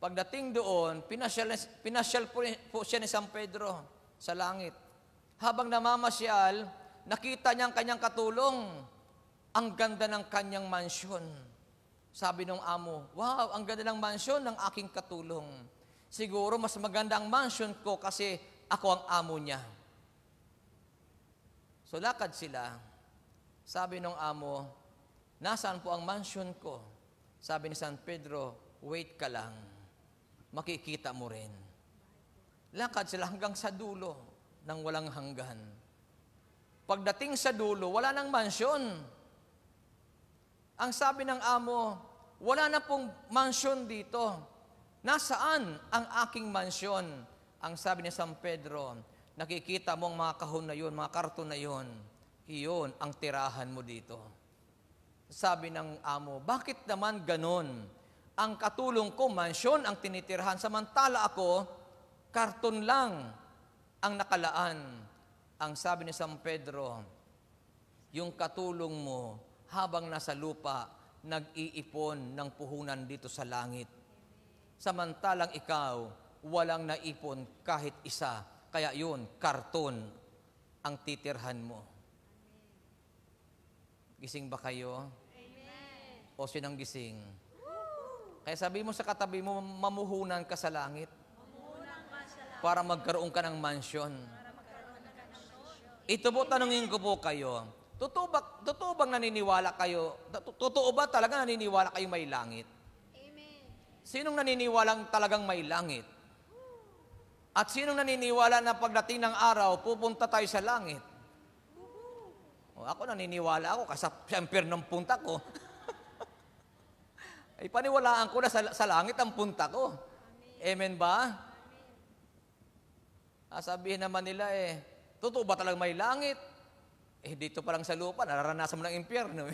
Pagdating doon, pinasyal po siya ni San Pedro sa langit. Habang namamasyal, nakita niya ang kanyang katulong. Ang ganda ng kanyang mansyon. Sabi ng amo, wow, ang ganda ng mansyon ng aking katulong. Siguro mas maganda ang mansyon ko kasi ako ang amo niya. So lakad sila. Sabi ng amo, nasaan po ang mansyon ko? Sabi ni San Pedro, wait ka lang. Makikita mo rin. Lakad sila hanggang sa dulo ng walang hanggan. Pagdating sa dulo, wala nang mansyon. Ang sabi ng amo, wala na pong mansyon dito. Nasaan ang aking mansyon? Ang sabi ni San Pedro, nakikita mo ang mga kahon na yun, mga karton na yun. Iyon ang tirahan mo dito. Sabi ng amo, bakit naman ganon? Ang katulong ko, mansyon ang tinitirahan. Samantala ako, karton lang ang nakalaan. Ang sabi ni San Pedro, yung katulong mo, habang nasa lupa, nag-iipon ng puhunan dito sa langit. Samantalang ikaw, walang naipon kahit isa. Kaya yun, karton ang titirhan mo. Gising ba kayo? Amen. O sinang gising? Kaya sabi mo sa katabi mo, mamuhunan ka sa langit. Para magkaroon ka ng mansyon. Ito po, tanungin ko po kayo, totoo bang naniniwala kayo? Totoo ba talaga naniniwala kayo may langit? Amen. Sinong naniniwalang talagang may langit? At sinong naniniwala na pagdating ng araw, pupunta tayo sa langit? Ako naniniwala ako kasi sa impyerno ng punta ko. Ay paniwalaan ko na sa langit ang punta ko. Amen ba? Sabihin naman nila totoo ba talagang may langit? Dito pa lang sa lupa, nararanasan mo ng impyerno.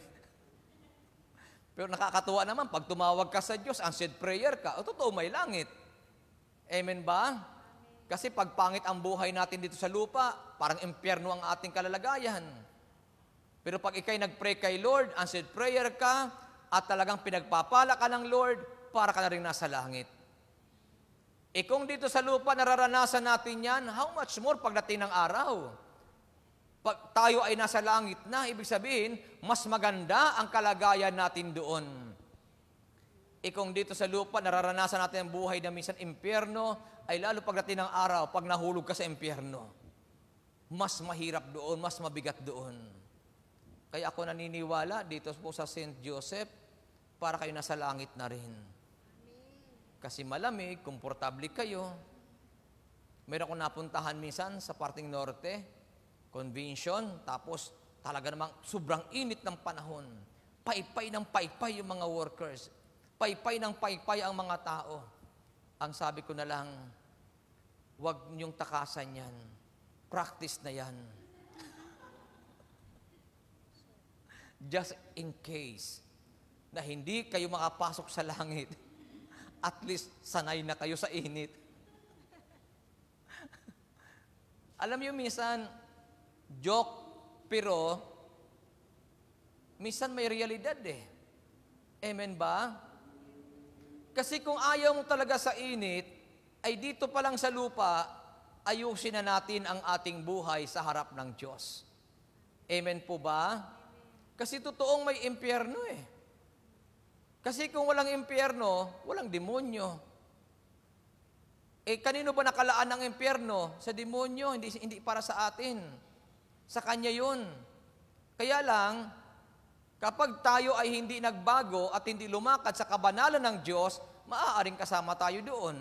Pero nakakatuwa naman, pag tumawag ka sa Diyos, answered prayer ka, totoo may langit. Amen ba? Kasi pag pangit ang buhay natin dito sa lupa, parang impyerno ang ating kalalagayan. Pero pag ikay nag-pray kay Lord, answered prayer ka, at talagang pinagpapala ka ng Lord, para ka na rin nasa langit. Kung dito sa lupa nararanasan natin yan, how much more pagdating ng araw? Pag tayo ay nasa langit na, ibig sabihin, mas maganda ang kalagayan natin doon. Kung dito sa lupa, nararanasan natin ang buhay na minsan impyerno, ay lalo pagdating ng araw, pag nahulog ka sa impyerno, mas mahirap doon, mas mabigat doon. Kaya ako naniniwala dito po sa St. Joseph, para kayo nasa langit na rin. Kasi malamig, komportable kayo. Meron akong napuntahan minsan sa parting norte, convention, tapos talaga namang sobrang init ng panahon. Paypay ng paypay yung mga workers. Paypay ng paypay ang mga tao. Ang sabi ko na lang, huwag niyong takasan yan. Practice na yan. Just in case na hindi kayo makapasok sa langit, at least sanay na kayo sa init. Alam niyo minsan, joke, pero minsan may realidad Amen ba? Kasi kung ayaw mo talaga sa init, ay dito pa lang sa lupa, ayusin na natin ang ating buhay sa harap ng Diyos. Amen po ba? Kasi totoong may impyerno Kasi kung walang impyerno, walang demonyo. Kanino ba nakalaan ang impyerno? Sa demonyo, hindi para sa atin. Sa Kanya yun. Kaya lang, kapag tayo ay hindi nagbago at hindi lumakad sa kabanalan ng Diyos, maaaring kasama tayo doon.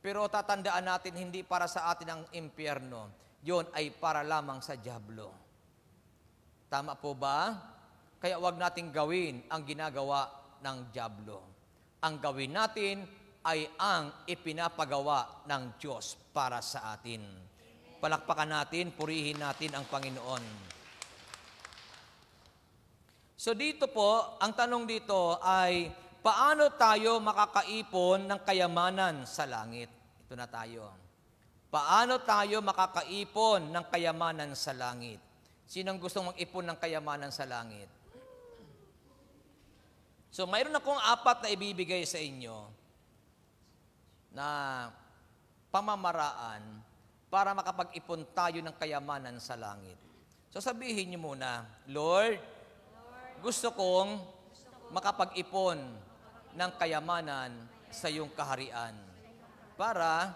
Pero tatandaan natin, hindi para sa atin ang impyerno. Yun ay para lamang sa dyablo. Tama po ba? Kaya wag nating gawin ang ginagawa ng dyablo. Ang gawin natin ay ang ipinapagawa ng Diyos para sa atin. Palakpakan natin, purihin natin ang Panginoon. So dito po, ang tanong dito ay, paano tayo makakaipon ng kayamanan sa langit? Ito na tayo. Paano tayo makakaipon ng kayamanan sa langit? Sinong gustong mag-ipon ng kayamanan sa langit? So mayroon akong 4 na ibibigay sa inyo na pamamaraan para makapag-ipon tayo ng kayamanan sa langit. So sabihin niyo muna, Lord, gusto kong makapag-ipon ng kayamanan sa iyong kaharian para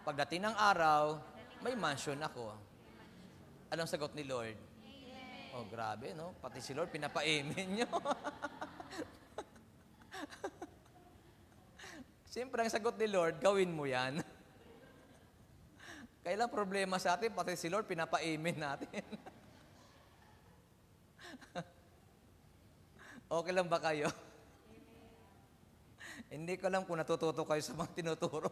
pagdating ng araw, may mansion ako. Anong sagot ni Lord? Oh, grabe, no? Pati si Lord, pinapa-amen nyo. Siyempre, ang sagot ni Lord, gawin mo yan. Kailang problema sa atin, pati si Lord, pinapa-amen natin. Okay lang ba kayo? Hindi ko alam kung natututo kayo sa mga tinuturo.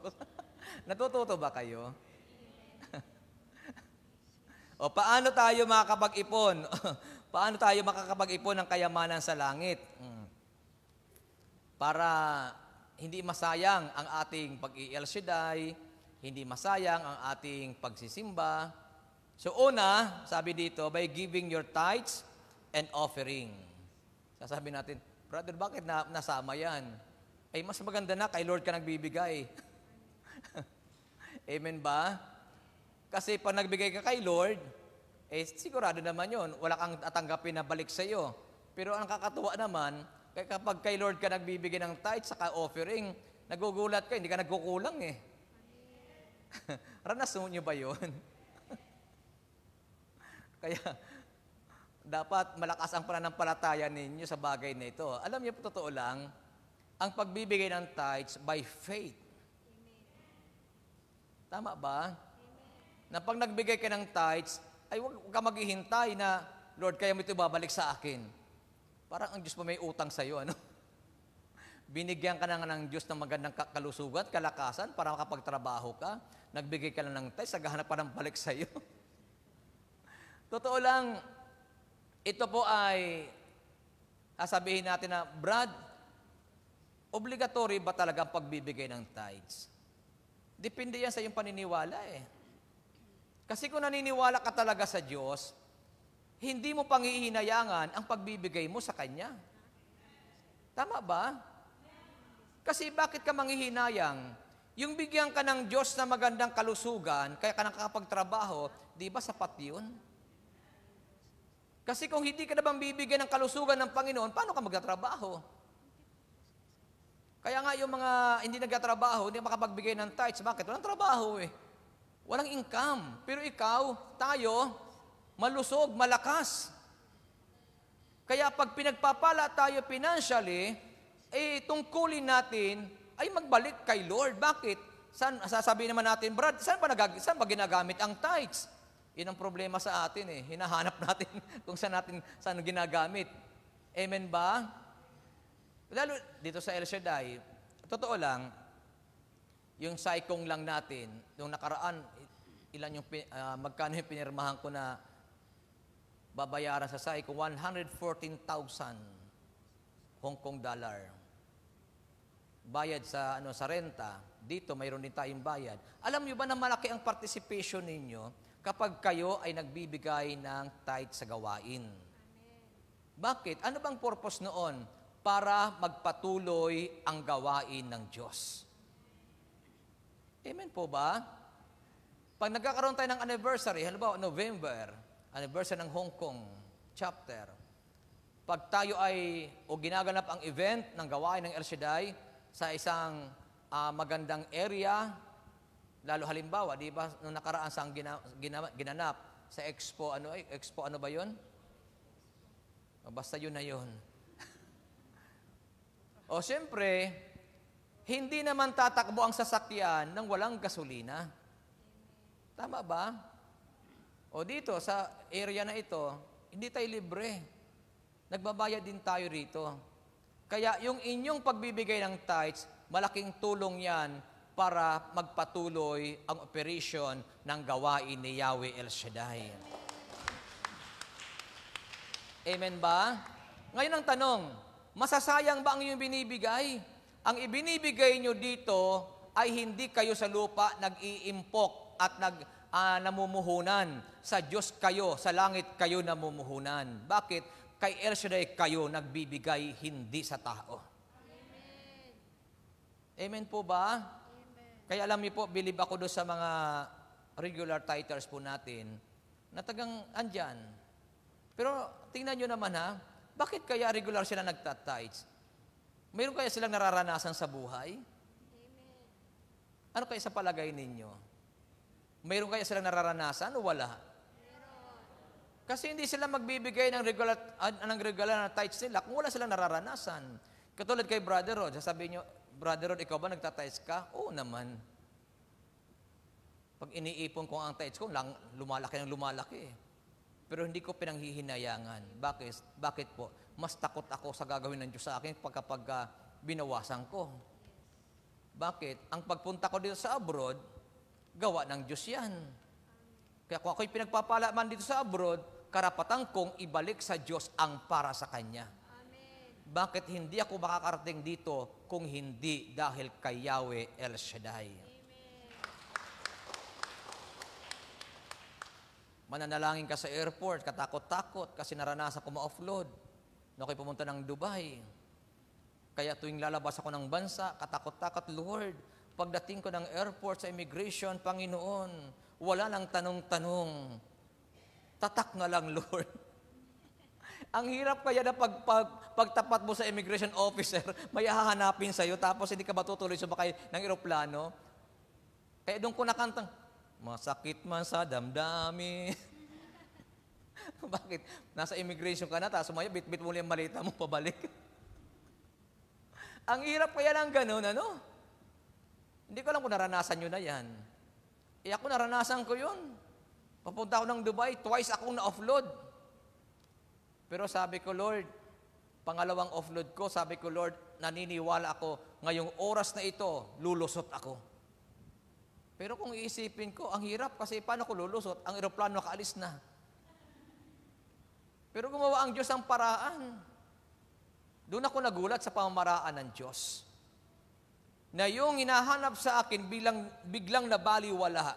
Natututo ba kayo? O paano tayo makakapag-ipon? Paano tayo makakapag-ipon ng kayamanan sa langit? Para hindi masayang ang ating pag-i-El Shaddai, hindi masayang ang ating pagsisimba. So una, sabi dito, by giving your tithes and offering. Sasabi natin, brother, bakit nasama yan? Ay, mas maganda na, kay Lord ka nagbibigay. Amen ba? Kasi pag nagbigay ka kay Lord, eh sigurado naman yun, wala kang tatanggapin na balik sa iyo. Pero ang kakatuwa naman, kapag kay Lord ka nagbibigay ng tithe saka offering, nagugulat ka, hindi ka nagkukulang eh. Ranas nyo ba yun? Kaya, dapat malakas ang pananampalataya ninyo sa bagay na ito. Alam niyo, totoo lang, ang pagbibigay ng tithes by faith. Tama ba? Na pag nagbigay ka ng tithes, ay huwag ka maghihintay na, Lord, kaya mo ito babalik sa akin. Parang ang Diyos pa may utang sa iyo, ano? Binigyan ka na ng Diyos ng magandang kalusugan, kalakasan, para makapagtrabaho ka. Nagbigay ka na ng tithes, naghahanap pa ng balik sa iyo. Totoo lang, ito po ay, sabihin natin na, Brad, obligatory ba talaga ang pagbibigay ng tithes? Depende yan sa iyong paniniwala eh. Kasi kung naniniwala ka talaga sa Diyos, hindi mo panghihinayangan ang pagbibigay mo sa Kanya. Tama ba? Kasi bakit ka manghihinayang? Yung bigyan ka ng Diyos na magandang kalusugan, kaya ka nakakapagtrabaho, di ba sapat yun? Kasi kung hindi ka na bang bibigyan ng kalusugan ng Panginoon, paano ka magtatrabaho? Kaya nga yung mga hindi nagtatrabaho, hindi makapagbigay ng tithes. Bakit? Walang trabaho eh. Walang income. Pero ikaw, tayo, malusog, malakas. Kaya pag pinagpapala tayo financially, eh tungkulin natin ay magbalik kay Lord. Bakit? Sasabihin naman natin, Brad, saan ba ginagamit ang tithes? Yun ang problema sa atin eh. Hinahanap natin kung saan ginagamit. Amen ba? Lalo dito sa El Shaddai, totoo lang, yung saikong lang natin, nung nakaraan, magkano yung pinirmahan ko na babayaran sa saikong? 114,000 Hong Kong dollar. Bayad sa renta. Dito mayroon din tayong bayad. Alam niyo ba na malaki ang participation ninyo kapag kayo ay nagbibigay ng tithe sa gawain? Bakit? Ano bang purpose noon? Para magpatuloy ang gawain ng Diyos. Amen po ba? Pag nagkakaroon tayo ng anniversary, halimbawa November, anniversary ng Hong Kong chapter, pag tayo ay ginaganap ang event ng gawain ng El Shaddai sa isang magandang area, lalo halimbawa, di ba, nung nakaraan sa ginanap sa Expo, Expo ano ba yun? Basta yun na yun. O siyempre, hindi naman tatakbo ang sasakyan ng walang gasolina. Tama ba? O dito, sa area na ito, hindi tayo libre. Nagbabayad din tayo rito. Kaya yung inyong pagbibigay ng tithes, malaking tulong yan para magpatuloy ang operation ng gawain ni Yahweh El Shaddai. Amen ba? Ngayon ang tanong, masasayang ba ang inyong binibigay? Ang ibinibigay nyo dito ay hindi kayo sa lupa nag-iimpok at namumuhunan. Sa Diyos kayo, sa langit kayo namumuhunan. Bakit? Kay El Shaddai kayo nagbibigay, hindi sa tao. Amen. Amen po ba? Amen. Kaya alam niyo po, believe ako doon sa mga regular tithers po natin na tagang andyan. Pero tingnan nyo naman ha, bakit kaya regular sila nagtatites? Mayroon kaya silang nararanasan sa buhay? Amen. Ano kaya sa palagay ninyo? Mayroon kaya silang nararanasan o wala? Meron. Kasi hindi sila magbibigay ng regular na tithes nila kung wala silang nararanasan. Katulad kay Brother Rod, sasabihin nyo, Brother Rod, ikaw ba nagtatites ka? Oo naman. Pag iniipon ko ang tithes ko, lumalaki ng lumalaki. Pero hindi ko pinanghihinayangan. Bakit po? Mas takot ako sa gagawin ng Diyos sa akin kapag binawasan ko. Bakit? Ang pagpunta ko dito sa abroad, gawa ng Diyos yan. Kaya kung ako'y pinagpapala man dito sa abroad, karapatan kong ibalik sa Diyos ang para sa Kanya. Amen. Bakit hindi ako makakarating dito kung hindi dahil kay Yahweh El Shaddai? Mananalangin ka sa airport, katakot-takot kasi naranasan ko ma-offload. Nung ako'y pumunta ng Dubai. Kaya tuwing lalabas ako ng bansa, katakot-takot, Lord, pagdating ko ng airport sa immigration, Panginoon, wala lang tanong-tanong. Tatak na lang, Lord. Ang hirap kaya na pagtapat mo sa immigration officer, may hahanapin sa'yo, tapos hindi ka matutuloy sumakay ng eroplano. Kaya doon ko nakantang, masakit man sa damdamin. Bakit? Nasa immigration ka na, tapos sumaya, bit-bit mo yung malita mo, pabalik. Ang hirap kaya ng ganun, ano? Hindi ko alam kung naranasan nyo na yan. Ako naranasan ko yun. Papunta ako ng Dubai, twice akong na-offload. Pero sabi ko, Lord, pangalawang offload ko, sabi ko, Lord, naniniwala ako, ngayong oras na ito, lulusot ako. Pero kung iisipin ko, ang hirap kasi paano ko lulusot? Ang eroplano nakaalis na. Pero gumawa ang Diyos ang paraan. Doon ako nagulat sa pamamaraan ng Diyos. Na yung hinahanap sa akin biglang nabaliwala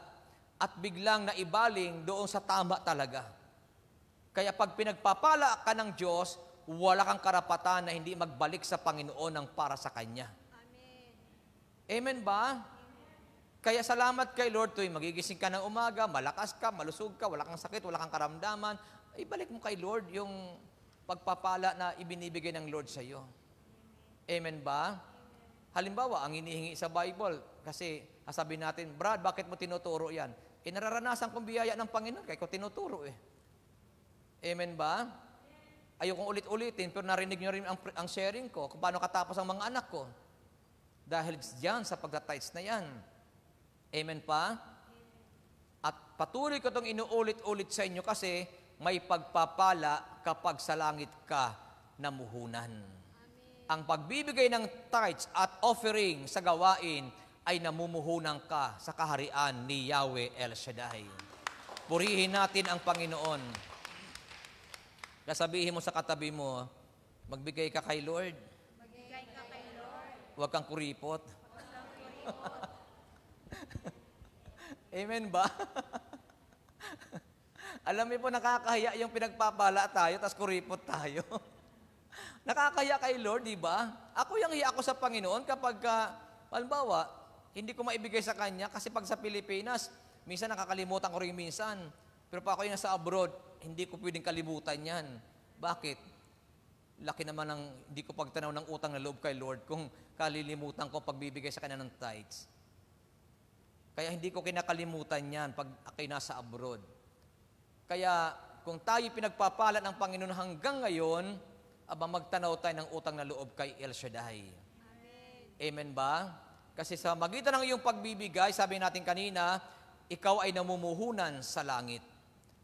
at biglang naibaling doon sa tama talaga. Kaya pag pinagpapala ka ng Diyos, wala kang karapatan na hindi magbalik sa Panginoon ng para sa Kanya. Amen. Amen ba? Amen. Kaya salamat kay Lord, tuwing magigising ka ng umaga, malakas ka, malusog ka, wala kang sakit, wala kang karamdaman, ibalik mo kay Lord yung pagpapala na ibinibigay ng Lord sa iyo. Amen ba? Halimbawa, ang hinihingi sa Bible, kasi sasabihin natin, Brad, bakit mo tinuturo yan? Nararanasan kong biyaya ng Panginoon, kaya ko tinuturo eh. Amen ba? Ayokong ulit-ulitin, pero narinig nyo rin ang sharing ko, kung paano katapos ang mga anak ko. Dahil diyan sa pagtatites na yan. Amen pa? At patuloy ko itong inuulit-ulit sa inyo kasi may pagpapala kapag sa langit ka namuhunan. Amen. Ang pagbibigay ng tithes at offering sa gawain ay namumuhunan ka sa kaharian ni Yahweh El Shaddai. Purihin natin ang Panginoon. Kasabihin mo sa katabi mo, magbigay ka kay Lord. Magbigay ka kay Lord. Huwag kang kuripot. Huwag kang kuripot. Amen ba? Alam mo po, nakakahiya yung pinagpapala tayo, tas kuripot tayo. Nakakahiya kay Lord, di ba? Ako yung hiya ako sa Panginoon kapag, halimbawa, hindi ko maibigay sa Kanya kasi pag sa Pilipinas, minsan nakakalimutan ko rin minsan. Pero pa ako yung nasa abroad, hindi ko pwedeng kalimutan yan. Bakit? Laki naman ng hindi ko pagtanaw ng utang na loob kay Lord kung kalilimutan ko pagbibigay sa Kanya ng tithes. Kaya hindi ko kinakalimutan yan pag ako'y nasa abroad. Kaya kung tayo pinagpapala ng Panginoon hanggang ngayon, magtanaw tayo ng utang na loob kay El Shaddai. Amen. Amen ba? Kasi sa magitan ng iyong pagbibigay, sabi natin kanina, ikaw ay namumuhunan sa langit.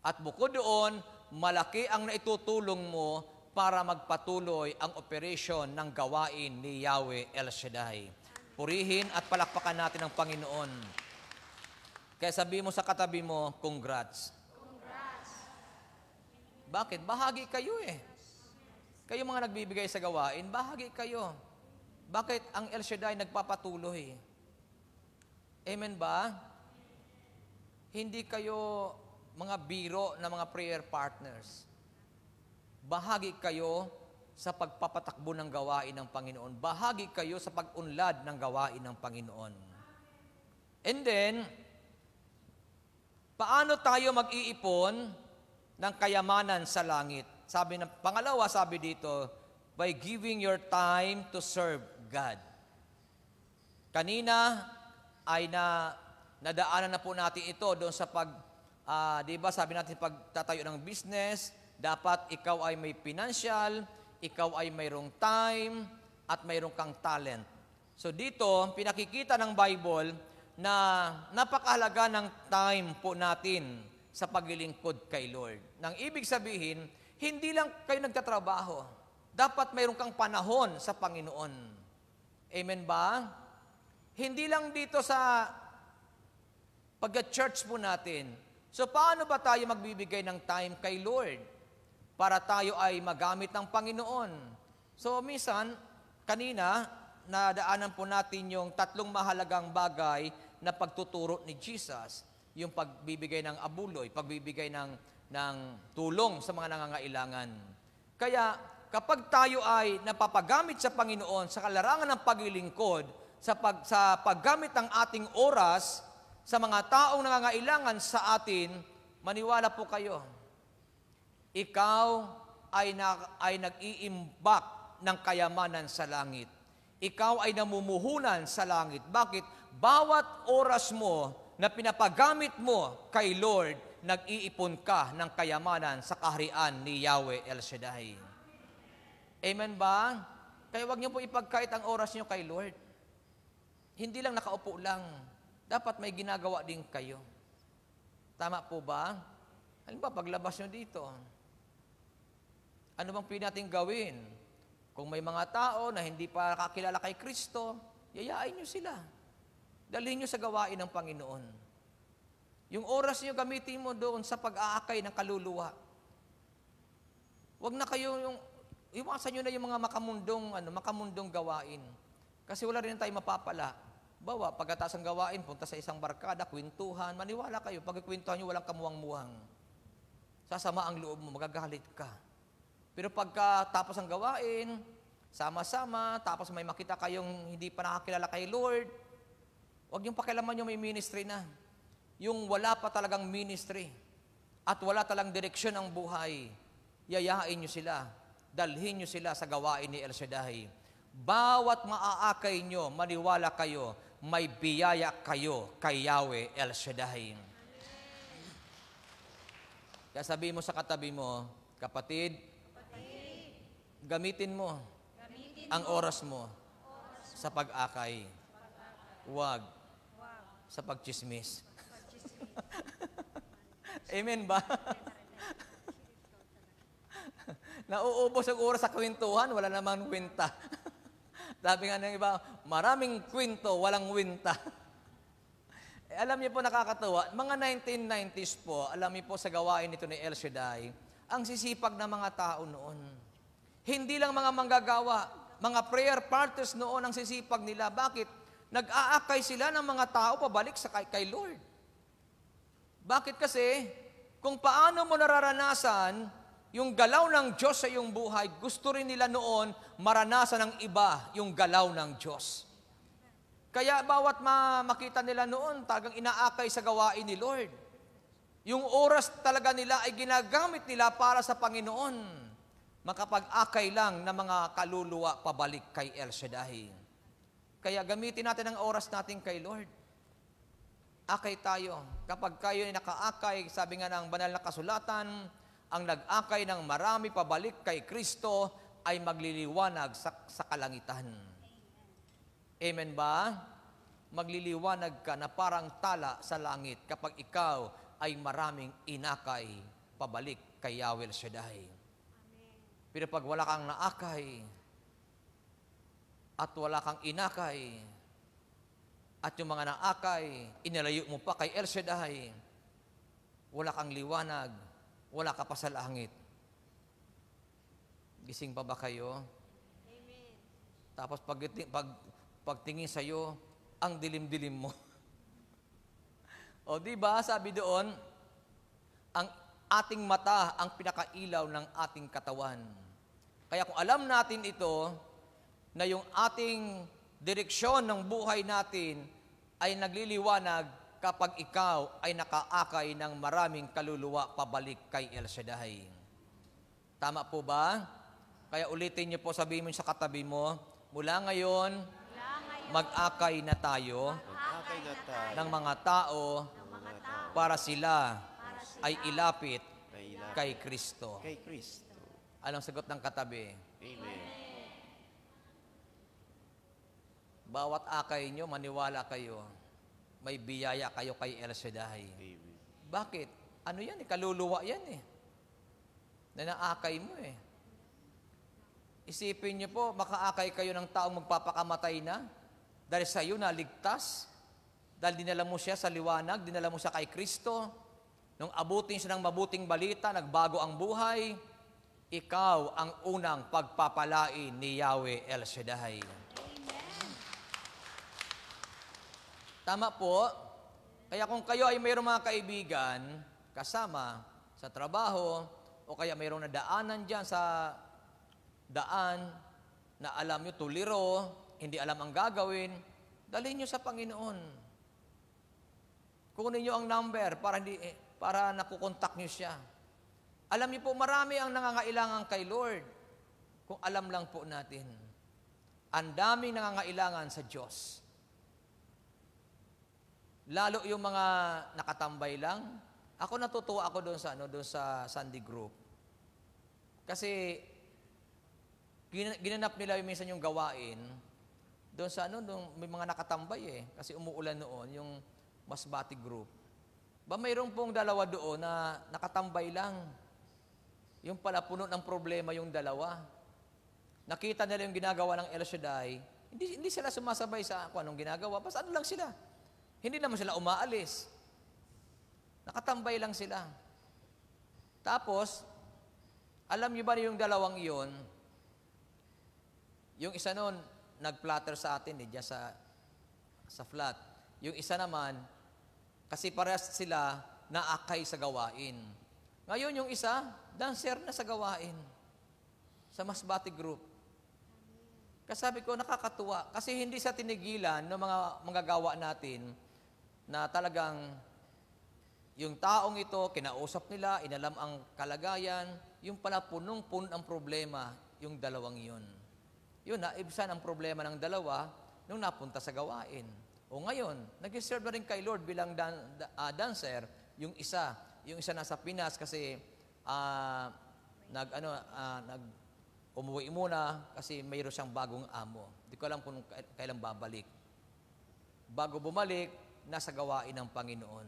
At bukod doon, malaki ang naitutulong mo para magpatuloy ang operasyon ng gawain ni Yahweh El Shaddai. Purihin at palakpakan natin ang Panginoon. Kaya sabi mo sa katabi mo, congrats. Congrats. Bakit? Bahagi kayo eh. Kayo mga nagbibigay sa gawain, bahagi kayo. Bakit ang El Shaddai nagpapatuloy? Amen ba? Hindi kayo mga biro na mga prayer partners. Bahagi kayo sa pagpapatakbo ng gawain ng Panginoon. Bahagi kayo sa pag-unlad ng gawain ng Panginoon. And then, paano tayo mag-iipon ng kayamanan sa langit? Pangalawa, sabi dito, by giving your time to serve God. Kanina ay nadaanan na po natin ito doon sa di ba sabi natin pagtatayo ng business, dapat ikaw ay may financial, ikaw ay mayroong time, at mayroong kang talent. So dito, pinakikita ng Bible na napakahalaga ng time po natin sa paglilingkod kay Lord. Nang ibig sabihin, hindi lang kayo nagtatrabaho. Dapat mayroong kang panahon sa Panginoon. Amen ba? Hindi lang dito sa pag-church po natin. So paano ba tayo magbibigay ng time kay Lord para tayo ay magamit ng Panginoon? So minsan, kanina, nadaanan po natin yung 3 mahalagang bagay na pagtuturo ni Jesus. Yung pagbibigay ng abuloy, pagbibigay ng tulong sa mga nangangailangan. Kaya kapag tayo ay napapagamit sa Panginoon sa kalarangan ng paglilingkod, sa paggamit ng ating oras sa mga taong nangangailangan sa atin, maniwala po kayo, ikaw ay nag-iimbak ng kayamanan sa langit. Ikaw ay namumuhunan sa langit. Bakit? Bawat oras mo na pinapagamit mo kay Lord, nag-iipon ka ng kayamanan sa kaharian ni Yahweh El Shaddai. Amen ba? Kaya wag niyo po ipagkait ang oras niyo kay Lord. Hindi lang nakaupo lang. Dapat may ginagawa din kayo. Tama po ba? Halimbawa, paglabas nyo dito, ano bang pwede natin gawin? Kung may mga tao na hindi pa kakilala kay Kristo, yayain nyo sila. Dalhin nyo sa gawain ng Panginoon. Yung oras nyo gamitin mo doon sa pag-aakay ng kaluluwa. Huwag na kayo iwasan nyo na yung mga makamundong gawain. Kasi wala rin tayo mapapala. Bawa, pagkatapos ng gawain, punta sa isang barkada, kwentuhan, maniwala kayo, pag kwentuhan nyo, walang kamuwang-muwang. Sasama ang loob mo, magagalit ka. Pero pagkatapos ng gawain, sama-sama, tapos may makita kayong hindi pa nakakilala kay Lord, huwag yung pakialaman nyo may ministry na. Yung wala pa talagang ministry at wala talagang direksyon ang buhay, yayain nyo sila, dalhin nyo sila sa gawain ni El Shaddai. Bawat maaakay nyo, maniwala kayo, may biyaya kayo kay Yahweh El Shaddai. Kaya sabihin mo sa katabi mo, kapatid, gamitin mo ang oras mo sa pag-akay. Huwag sa pagchismis. Amen ba? Nauubos ang oras sa kwentuhan, wala namang kwenta. Sabi nga ng iba, maraming kwento, walang winta. Alam niyo po, nakakatawa, mga 1990s po, alam niyo po sa gawain nito ni El Shaddai, ang sisipag ng mga tao noon. Hindi lang mga manggagawa, mga prayer partners noon ang sisipag nila. Bakit? Nag-aakay sila ng mga tao pabalik sa kay Lord. Bakit kasi? Kung paano mo nararanasan yung galaw ng Diyos sa iyong buhay, gusto rin nila noon maranasan ng iba yung galaw ng Diyos. Kaya bawat makita nila noon, talagang inaakay sa gawain ni Lord. Yung oras talaga nila ay ginagamit nila para sa Panginoon. Makapag-akay lang ng mga kaluluwa pabalik kay El Shaddai. Kaya gamitin natin ang oras natin kay Lord. Akay tayo. Kapag kayo ay nakaakay, sabi nga ng banal na kasulatan, ang nag-akay ng marami pabalik kay Kristo ay magliliwanag sa kalangitan. Amen ba? Magliliwanag ka na parang tala sa langit kapag ikaw ay maraming inakay pabalik kay Yahweh El Shaddai. Pero pag wala kang naakay at wala kang inakay at yung mga naakay, inalayo mo pa kay El Shaddai, wala kang liwanag, wala ka pa sa langit. Gising pa ba kayo? Tapos pagtingin sa'yo, ang dilim-dilim mo. O di ba, sabi doon, ang ating mata ang pinakailaw ng ating katawan. Kaya kung alam natin ito, na yung ating direksyon ng buhay natin ay nagliliwanag kapag ikaw ay nakaakay ng maraming kaluluwa pabalik kay El Shaddai. Tama po ba? Kaya ulitin niyo po, sabihin mo sa katabi mo, mula ngayon, mag-akay na tayo ng mga tao para sila ay ilapit kay Kristo. Kay Kristo. Anong sagot ng katabi? Amen. Bawat akay nyo, maniwala kayo, may biyaya kayo kay El Shaddai. Amen. Bakit? Ano yan? Kaluluwa yan na naakay mo Isipin nyo po, makaakay kayo ng taong magpapakamatay na dahil sa iyo naligtas, dahil dinala mo siya sa liwanag, dinala mo siya kay Kristo. Nung abutin siya ng mabuting balita, nagbago ang buhay, ikaw ang unang pagpapalain ni Yahweh El Shaddai. Tama po. Kaya kung kayo ay mayroong mga kaibigan, kasama sa trabaho, o kaya mayroong nadaanan dyan sa daan, na alam nyo tuliro, hindi alam ang gagawin, dalhin nyo sa Panginoon. Kunin nyo ang number para nakukontak nyo siya. Alam niyo po, marami ang nangangailangan kay Lord. Kung alam lang po natin. Ang daming nangangailangan sa Diyos. Lalo yung mga nakatambay lang. Ako natutuwa ako doon sa Sunday group. Kasi ginanap nila minsan yung gawain doon doon may mga nakatambay kasi umuulan noon yung Masbati group. Mayroon pong dalawa doon na nakatambay lang. Yung pala puno ng problema yung dalawa. Nakita nila yung ginagawa ng El Shaddai, hindi sila sumasabay sa kung anong ginagawa, basta ano lang sila. Hindi naman sila umaalis. Nakatambay lang sila. Tapos, alam niyo ba yung dalawang iyon, yung isa noon, nag-platter sa atin diyan sa flat. Yung isa naman, kasi parehas sila naakay sa gawain. Ngayon yung isa, dancer na sa gawain. Sa Masbati group. Kasabi ko, nakakatuwa. Kasi hindi sa tinigilan ng mga manggagawa natin na talagang yung taong ito, kinausap nila, inalam ang kalagayan, yung pala punong-puno ang problema, yung dalawang yun. Yun, naibsan ang problema ng dalawa nung napunta sa gawain. O ngayon, nag-serve na rin kay Lord bilang dancer, yung isa nasa Pinas kasi umuwi muna kasi mayroon siyang bagong amo. Hindi ko alam kung kailan babalik. Bago bumalik, nasa gawain ng Panginoon.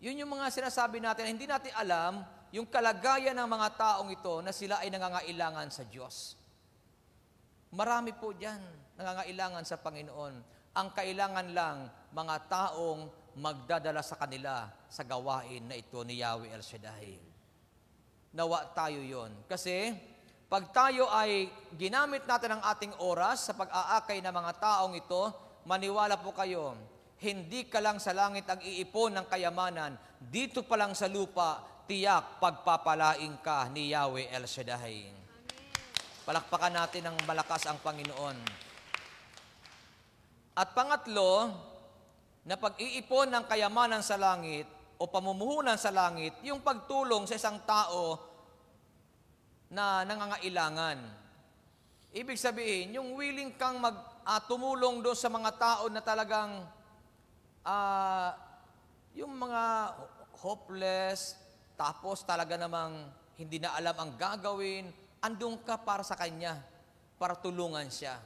Yun yung mga sinasabi natin, hindi natin alam yung kalagayan ng mga taong ito na sila ay nangangailangan sa Diyos. Marami po dyan nangangailangan sa Panginoon. Ang kailangan lang mga taong magdadala sa kanila sa gawain na ito ni Yahweh El Shaddai. Nawa tayo yon. Kasi pag tayo ay ginamit natin ang ating oras sa pag-aakay ng mga taong ito, maniwala po kayo, hindi ka lang sa langit ang iipon ng kayamanan, dito pa lang sa lupa, tiyak pagpapalain ka ni Yahweh El Shaddai. Palakpakan natin ng malakas ang Panginoon. At pangatlo, na pag-iipon ng kayamanan sa langit o pamumuhunan sa langit, yung pagtulong sa isang tao na nangangailangan. Ibig sabihin, yung willing kang tumulong doon sa mga tao na talagang yung mga hopeless, tapos talaga namang hindi na alam ang gagawin, andun ka para sa kanya, para tulungan siya.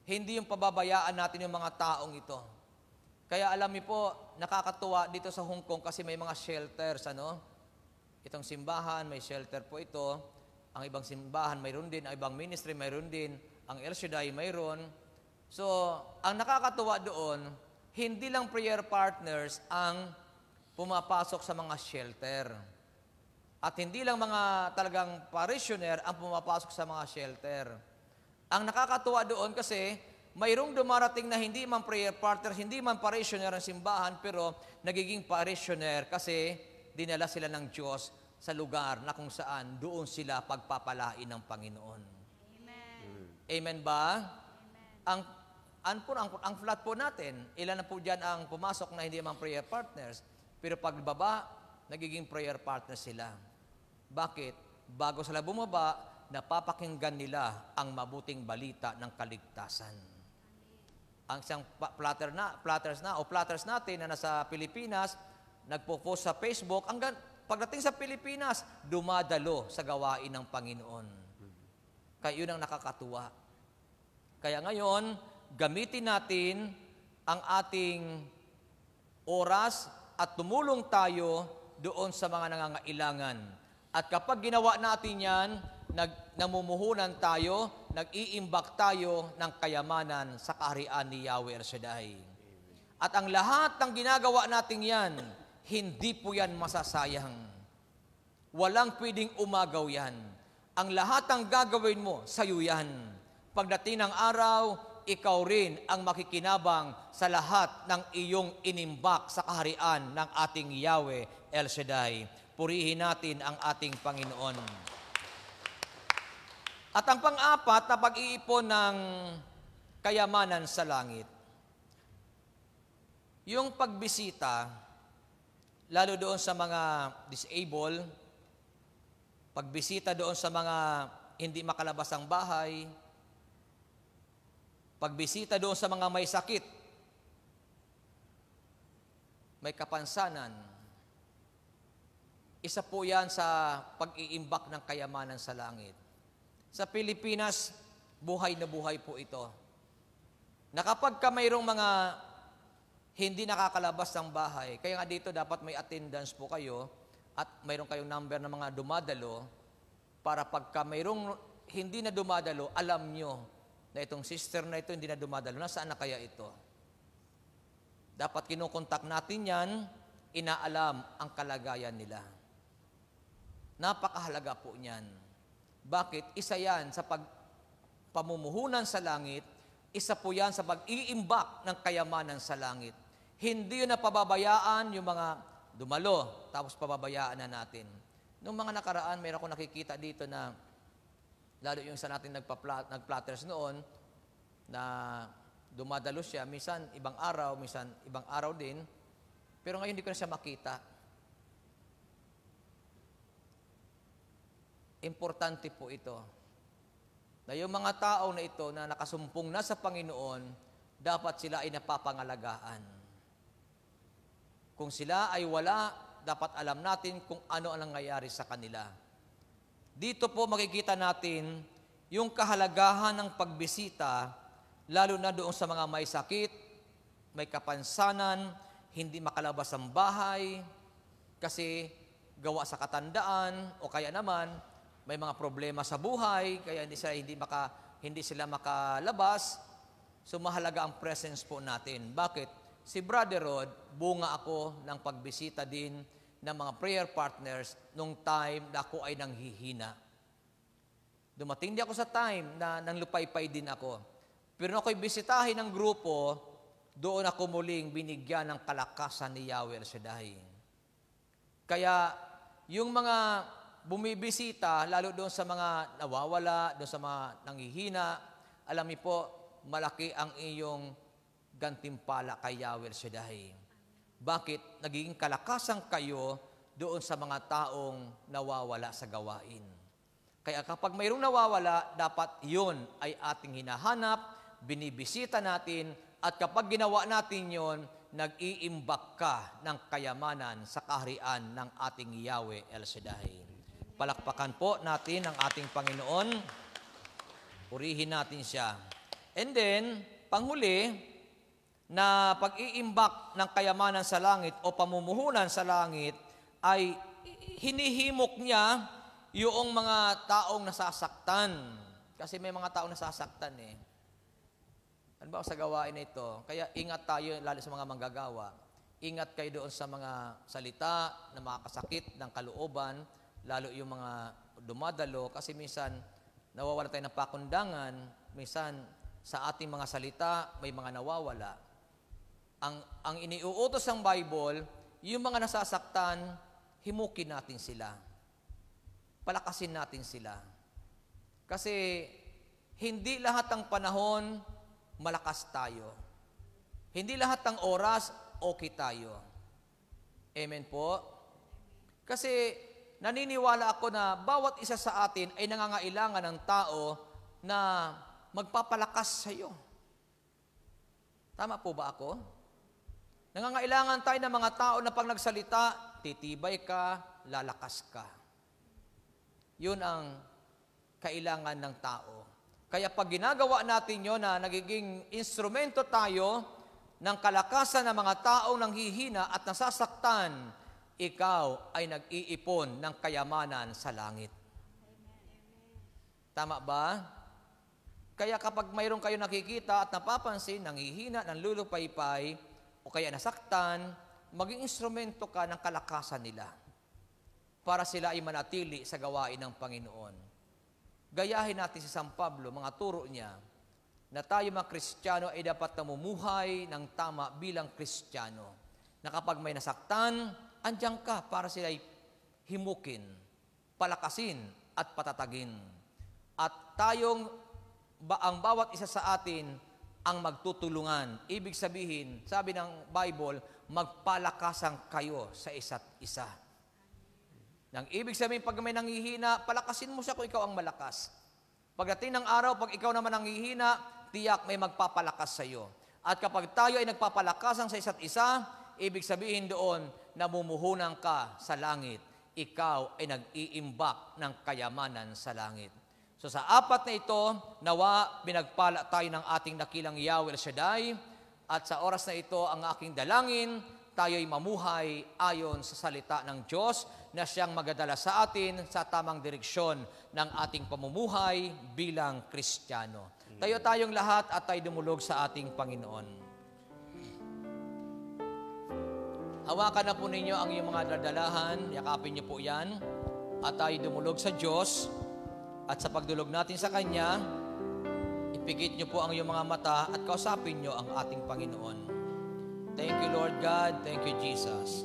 Hindi yung pababayaan natin yung mga taong ito. Kaya alam niyo po, nakakatuwa dito sa Hong Kong kasi may mga shelters, Itong simbahan, may shelter po ito. Ang ibang simbahan, mayroon din. Ang ibang ministry, mayroon din. Ang El Shaddai, mayroon. So, ang nakakatuwa doon, hindi lang prayer partners ang pumapasok sa mga shelter. At hindi lang mga talagang parishioner ang pumapasok sa mga shelter. Ang nakakatuwa doon kasi mayroong dumarating na hindi man prayer partner, hindi man parishioner ang simbahan, pero nagiging parishioner kasi dinala sila ng Diyos sa lugar na kung saan doon sila pagpapalain ng Panginoon. Amen ba? Ang flat po natin, ilan na po dyan ang pumasok na hindi man prayer partners, pero pagbaba, nagiging prayer partners sila. Bakit? Bago sila bumaba, napapakinggan nila ang mabuting balita ng kaligtasan. Ang isang platters natin na nasa Pilipinas, nagpo-post sa Facebook, pagdating sa Pilipinas, dumadalo sa gawain ng Panginoon. Kaya yun ang nakakatuwa. Kaya ngayon, gamitin natin ang ating oras at tumulong tayo doon sa mga nangangailangan. At kapag ginawa natin yan, namumuhunan tayo, nag-iimbak tayo ng kayamanan sa kaharian ni Yahweh El Shaddai. At ang lahat ng ginagawa natin yan, hindi po yan masasayang. Walang pwedeng umagaw yan. Ang lahat ng gagawin mo, sa'yo yan. Pagdating ng araw, ikaw rin ang makikinabang sa lahat ng iyong inimbak sa kaharian ng ating Yahweh El Shaddai. Purihin natin ang ating Panginoon. At ang pang-apat na pag-iipon ng kayamanan sa langit. Yung pagbisita, lalo doon sa mga disabled, pagbisita doon sa mga hindi makalabas ang bahay, pagbisita doon sa mga may sakit, may kapansanan, isa po yan sa pag-iimbak ng kayamanan sa langit. Sa Pilipinas, buhay na buhay po ito. Na kapag ka mayroong mga hindi nakakalabas ng bahay, kaya nga dito dapat may attendance po kayo at mayroong kayong number ng mga dumadalo para pagka mayroong hindi na dumadalo, alam nyo na itong sister na ito hindi na dumadalo. Nasaan na kaya ito? Dapat kinukontak natin yan, inaalam ang kalagayan nila. Napakahalaga po niyan. Bakit? Isa yan sa pamumuhunan sa langit, isa po yan sa pag-iimbak ng kayamanan sa langit. Hindi yun na pababayaan yung mga dumalo, tapos pababayaan na natin. Noong mga nakaraan, mayroon akong nakikita dito na, lalo yung isa natin nagplatters noon, na dumadalo siya, minsan ibang araw din, pero ngayon hindi ko na siya makita. Importante po ito. Na yung mga tao na ito na nakasumpong na sa Panginoon, dapat sila ay napapangalagaan. Kung sila ay wala, dapat alam natin kung ano ang nangyayari sa kanila. Dito po makikita natin yung kahalagahan ng pagbisita, lalo na doon sa mga may sakit, may kapansanan, hindi makalabas ang bahay, kasi gawa sa katandaan, o kaya naman, may mga problema sa buhay, kaya hindi sila makalabas. So mahalaga ang presence po natin. Bakit? Si Brother Rod, bunga ako ng pagbisita din ng mga prayer partners nung time na ako ay nanghihina. Dumating din ako sa time na nanglupaypay din ako. Pero nung ako'y bisitahin ng grupo, doon ako muling binigyan ng kalakasan ni Yahweh El Shaddai. Kaya yung mga bumibisita, lalo doon sa mga nawawala, doon sa mga nanghihina, alam niyo po, malaki ang iyong gantimpala kay Yahweh El Shaddai. Bakit? Nagiging kalakasan kayo doon sa mga taong nawawala sa gawain. Kaya kapag mayroong nawawala, dapat yun ay ating hinahanap, binibisita natin, at kapag ginawa natin yun, nag-iimbak ka ng kayamanan sa kaharian ng ating Yahweh El Shaddai. Palakpakan po natin ang ating Panginoon. Purihin natin siya. And then, panghuli, na pag-iimbak ng kayamanan sa langit o pamumuhunan sa langit ay hinihimok niya yung mga taong nasasaktan. Kasi may mga taong nasasaktan eh. Ano ba sa gawain na ito? Kaya ingat tayo, lalo sa mga manggagawa. Ingat kayo doon sa mga salita na makakasakit ng kalooban, lalo yung mga dumadalo, kasi minsan nawawala tayo ng pakundangan, minsan sa ating mga salita may mga nawawala. Ang iniuutos ng Bible, yung mga nasasaktan, himukin natin sila. Palakasin natin sila. Kasi hindi lahat ng panahon malakas tayo. Hindi lahat ng oras okay tayo. Amen po? Kasi naniniwala ako na bawat isa sa atin ay nangangailangan ng tao na magpapalakas sa iyo. Tama po ba ako? Nangangailangan tayo ng mga tao na pag nagsalita, titibay ka, lalakas ka. Yun ang kailangan ng tao. Kaya pag ginagawa natin yun na nagiging instrumento tayo ng kalakasan ng mga taong nanghihina at nasasaktan, ikaw ay nag-iipon ng kayamanan sa langit. Tama ba? Kaya kapag mayroon kayo nakikita at napapansin, nanghihina, nanlulupaypay, o kaya nasaktan, maging instrumento ka ng kalakasan nila para sila ay manatili sa gawain ng Panginoon. Gayahin natin si San Pablo, mga turo niya, na tayo mga Kristiyano ay dapat namumuhay ng tama bilang Kristiyano. Na kapag may nasaktan, andyan ka para sila ay himukin, palakasin at patatagin. At ang bawat isa sa atin ang magtutulungan. Ibig sabihin, sabi ng Bible, magpalakasan kayo sa isa't isa. Nang ibig sabihin, pag may nanghihina, palakasin mo siya kung ikaw ang malakas. Pagdating ng araw, pag ikaw naman nanghihina, tiyak may magpapalakas sa iyo. At kapag tayo ay nagpapalakasan sa isa't isa, ibig sabihin doon, namumuhunan ka sa langit. Ikaw ay nag-iimbak ng kayamanan sa langit. So sa apat na ito, nawa binagpala tayo ng ating dakilang Yahweh El Shaddai, at sa oras na ito, ang aking dalangin, tayo'y mamuhay ayon sa salita ng Diyos na siyang magadala sa atin sa tamang direksyon ng ating pamumuhay bilang Kristiyano. Tayo tayong lahat at tayo dumulog sa ating Panginoon. Hawakan na po ninyo ang iyong mga dadalahan, yakapin niyo po yan, at tayo dumulog sa Diyos. At sa pagdulog natin sa Kanya, ipikit niyo po ang iyong mga mata at kausapin niyo ang ating Panginoon. Thank you, Lord God. Thank you, Jesus.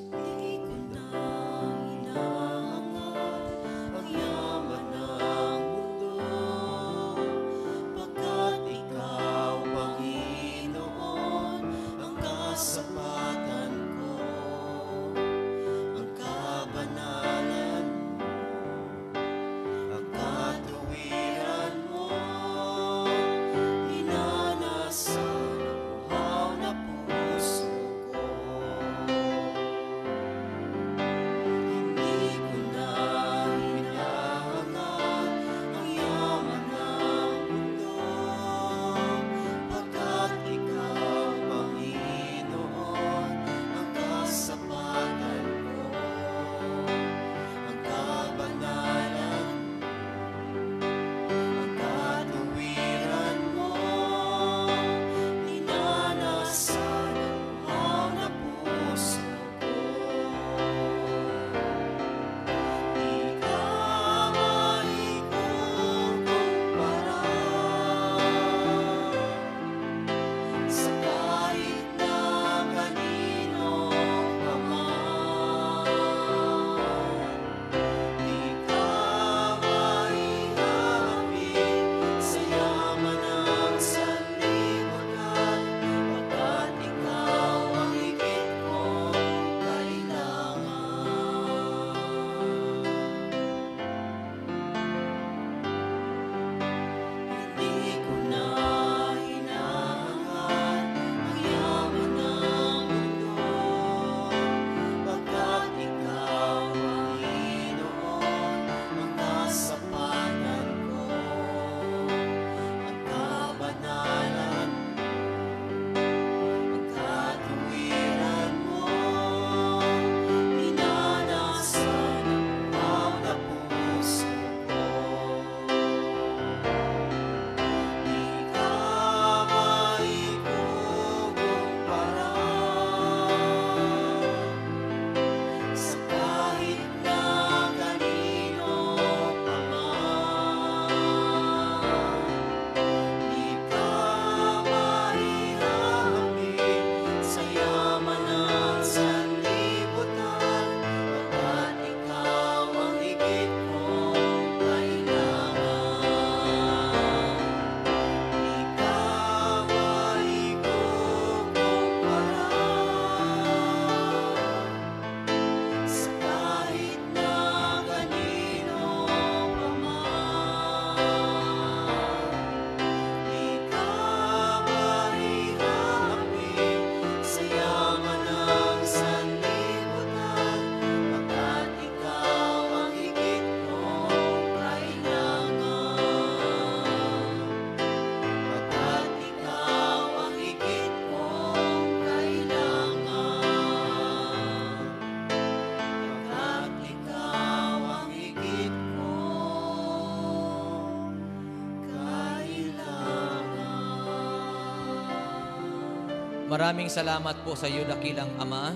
Maraming salamat po sa iyo, dakilang Ama.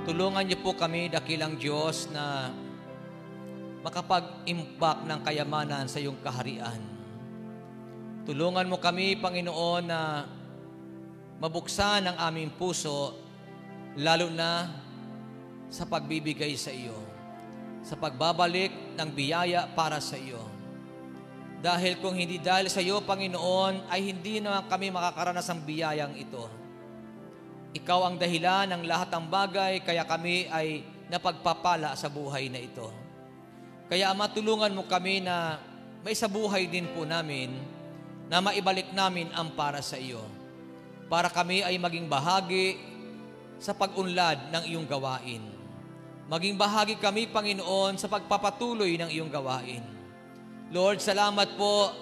Tulungan niyo po kami, dakilang Diyos, na makapag-impact ng kayamanan sa iyong kaharian. Tulungan mo kami, Panginoon, na mabuksan ang aming puso, lalo na sa pagbibigay sa iyo, sa pagbabalik ng biyaya para sa iyo. Dahil kung hindi dahil sa iyo, Panginoon, ay hindi naman kami makakaranas ng biyayang ito. Ikaw ang dahilan ng lahat ng bagay, kaya kami ay napagpapala sa buhay na ito. Kaya Ama, tulungan mo kami na may sa buhay din po namin na maibalik namin ang para sa iyo, para kami ay maging bahagi sa pag-unlad ng iyong gawain. Maging bahagi kami, Panginoon, sa pagpapatuloy ng iyong gawain. Lord, salamat po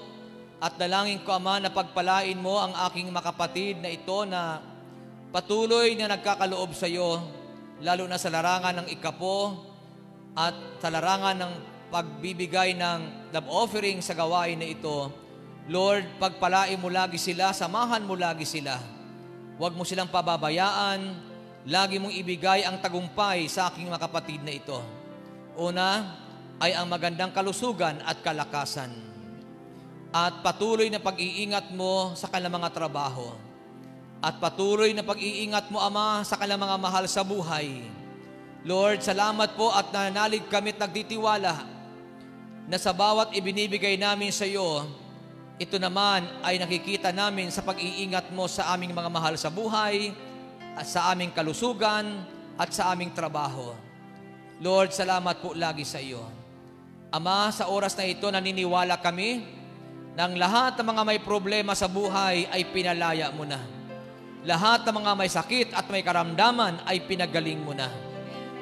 at dalangin ko, Ama, na pagpalain mo ang aking makapatid na ito na patuloy na nagkakaloob sa iyo, lalo na sa larangan ng ikapo at sa larangan ng pagbibigay ng love offering sa gawain na ito. Lord, pagpalain mo lagi sila, samahan mo lagi sila. Huwag mo silang pababayaan, lagi mong ibigay ang tagumpay sa aking makapatid na ito. Una, ay ang magandang kalusugan at kalakasan. At patuloy na pag-iingat mo sa kanilang mga trabaho. At patuloy na pag-iingat mo, Ama, sa kanilang mga mahal sa buhay. Lord, salamat po at nananalig kami at nagtitiwala na sa bawat ibinibigay namin sa iyo, ito naman ay nakikita namin sa pag-iingat mo sa aming mga mahal sa buhay, at sa aming kalusugan, at sa aming trabaho. Lord, salamat po lagi sa iyo. Ama, sa oras na ito, naniniwala kami ng lahat ng mga may problema sa buhay ay pinalaya mo na. Lahat ng mga may sakit at may karamdaman ay pinagaling mo na.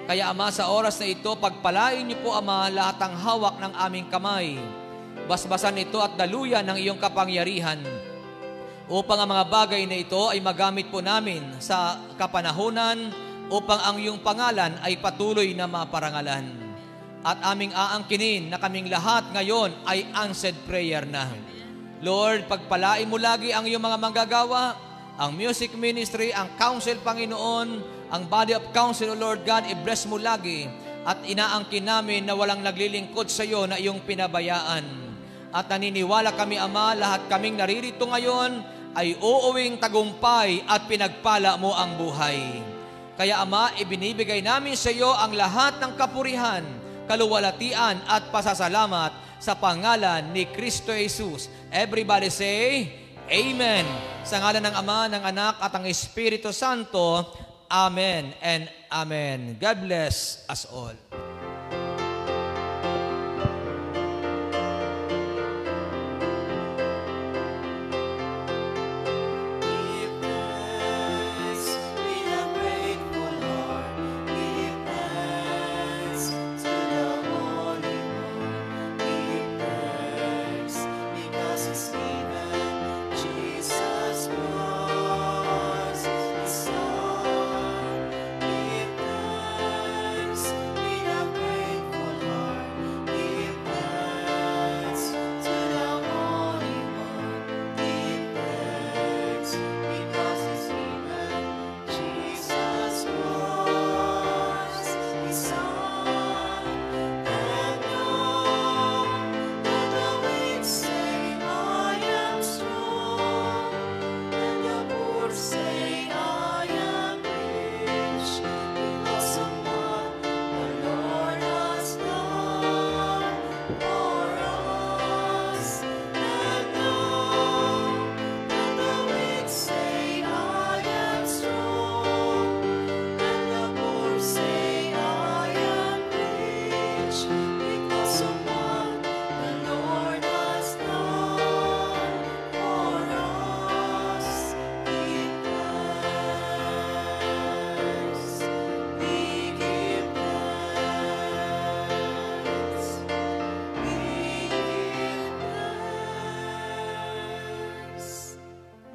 Kaya Ama, sa oras na ito, pagpalain niyo po, Ama, lahat ng hawak ng aming kamay. Basbasan ito at daluyan ng iyong kapangyarihan upang ang mga bagay na ito ay magamit po namin sa kapanahunan upang ang iyong pangalan ay patuloy na maparangalan. At aming aangkinin na kaming lahat ngayon ay answered prayer na. Lord, pagpalain mo lagi ang iyong mga manggagawa, ang music ministry, ang council, Panginoon, ang body of council, O Lord God, i-bless mo lagi. At inaangkin namin na walang naglilingkod sa iyo na iyong pinabayaan. At naniniwala kami, Ama, lahat kaming naririto ngayon ay uuwing tagumpay at pinagpala mo ang buhay. Kaya Ama, ibinibigay namin sa iyo ang lahat ng kapurihan, kaluwalhatian at pasasalamat sa pangalan ni Kristo Jesus. Everybody say, Amen. Sa ngalan ng Ama, ng Anak at ng Espiritu Santo, Amen and Amen. God bless us all.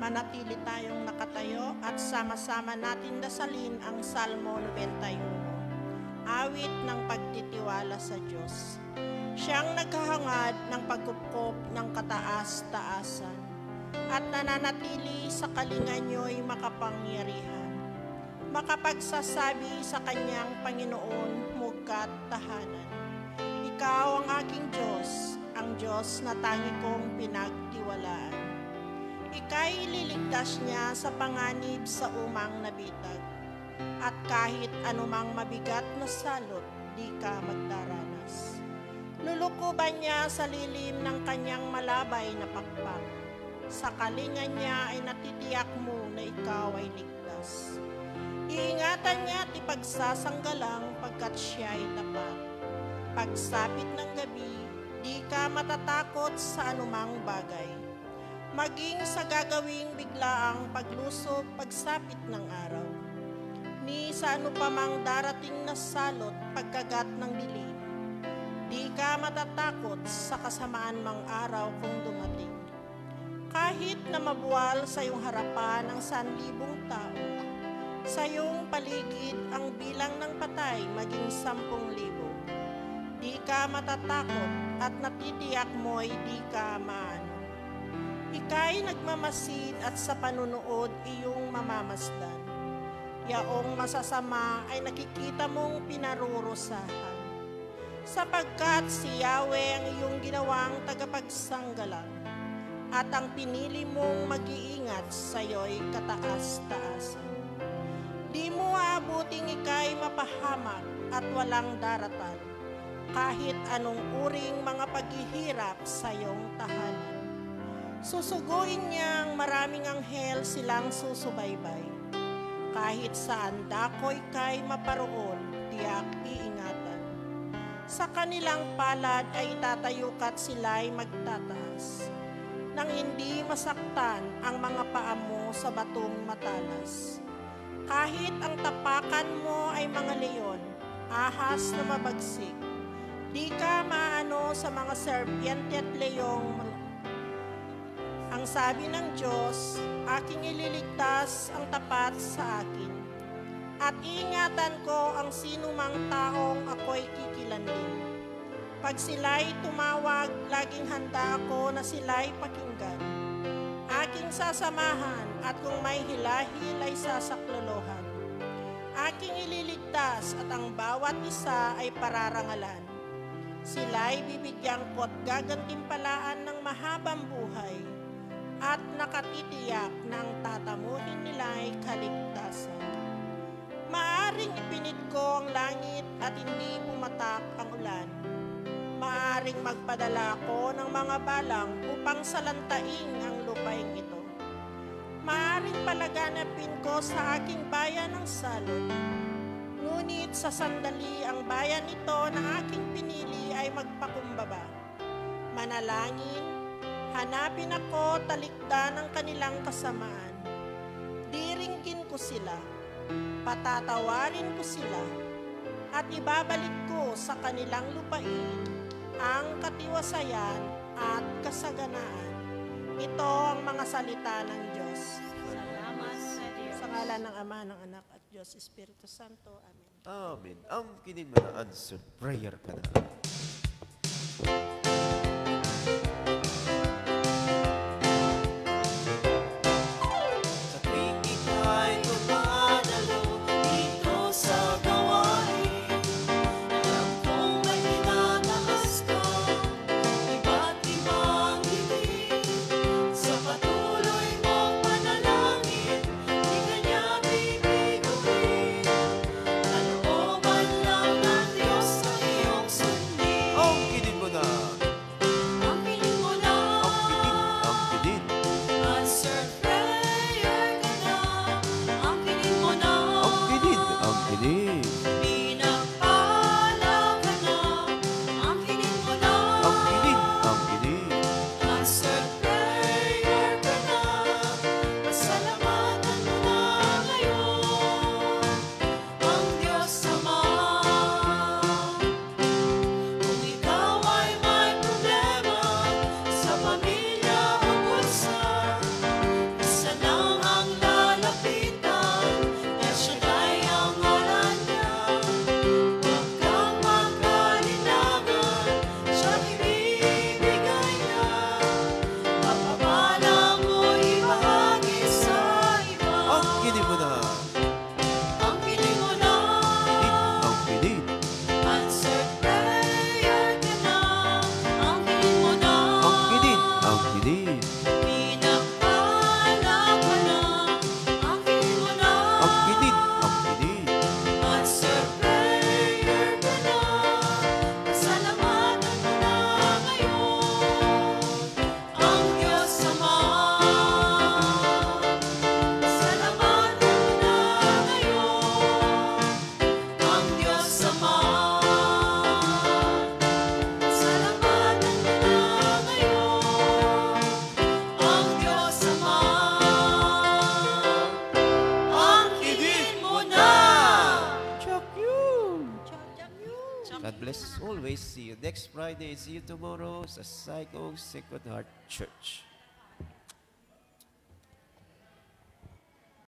Manatili tayong nakatayo at sama-sama natin dasalin ang Salmo 91, awit ng pagtitiwala sa Diyos. Siyang naghahangad ng pagkupkop ng kataas-taasan. at nananatili sa kalinga niyo'y makapangyarihan. Makapagsasabi sa kanyang Panginoon, mukat tahanan. Ikaw ang aking Diyos, ang Diyos na tangi kong pinagtiwalaan. Ika'y ililigtas niya sa panganib sa umang nabitag, at kahit anumang mabigat na salot, di ka magdaranas. Lulukuban niya sa lilim ng kanyang malabay na pakpak. Sa kalinga niya ay natitiyak mo na ikaw ay ligtas. Iingatan niya at ipagsasanggalang pagkat siya ay tapat. Pagsapit ng gabi, di ka matatakot sa anumang bagay. Maging sa gagawing biglaang paglusob pagsapit ng araw. Ni sa ano pa mang darating na salot pagkagat ng dilim. Di ka matatakot sa kasamaan mang araw kung dumating. Kahit na mabuwal sa iyong harapan ang 1,000 tao, sa iyong paligid ang bilang ng patay maging 10,000. Di ka matatakot at natitiyak mo'y di ka maano. Ika'y nagmamasid at sa panunood iyong mamamasdan. Yaong masasama ay nakikita mong pinarurusahan. Sapagkat si Yahweh ang iyong ginawang tagapagsanggalang, at ang pinili mong mag-iingat sa iyo'y kataas-taasan. Di mo aabuting ika'y mapahamak at walang daratan, kahit anong uring mga paghihirap sa iyong tahanan. Susuguin niyang maraming anghel silang susubaybay. Kahit saan dako ika'y maparoon, tiyak iingatan. Sa kanilang palad ay itatayukat sila'y magtataas, nang hindi masaktan ang mga paa mo sa batong matalas. Kahit ang tapakan mo ay mga leon, ahas na mabagsik, di ka maano sa mga serpiente at leong. Ang sabi ng Diyos, aking ililigtas ang tapat sa akin, at iingatan ko ang sinumang taong ako'y kikilanlin. Pag sila'y tumawag, laging handa ako na sila'y pakinggan. Aking sasamahan at kung may hilahil ay sasaklolohan. Aking ililigtas at ang bawat isa ay pararangalan. Sila'y bibigyan ko at gagantimpalaan ng mahabang buhay at nakatitiyak na ang tatamuhin nila'y kaligtasan. Maaring ipinid ko ang langit at hindi pumatak ang ulan. Maaring magpadala ako ng mga balang upang salantain ang lupain ito. Maaring palaganapin ko sa aking bayan ng salot. Ngunit sa sandali ang bayan ito na aking pinili ay magpakumbaba. Manalangin, hanapin ako talikdan ng kanilang kasamaan. Diringgin ko sila, patatawarin ko sila, at ibabalik ko sa kanilang lupain ang katiwasayan at kasaganaan. Ito ang mga salita ng Diyos. Salamat sa Diyos. Sa ngalan ng Ama, ng Anak, at Diyos Espiritu Santo. Amen. Amen. Ang kinig mo na answered prayer ka na. Ang kinig mo na bless always. See you next Friday. See you tomorrow sa Psycho Sacred Heart Church.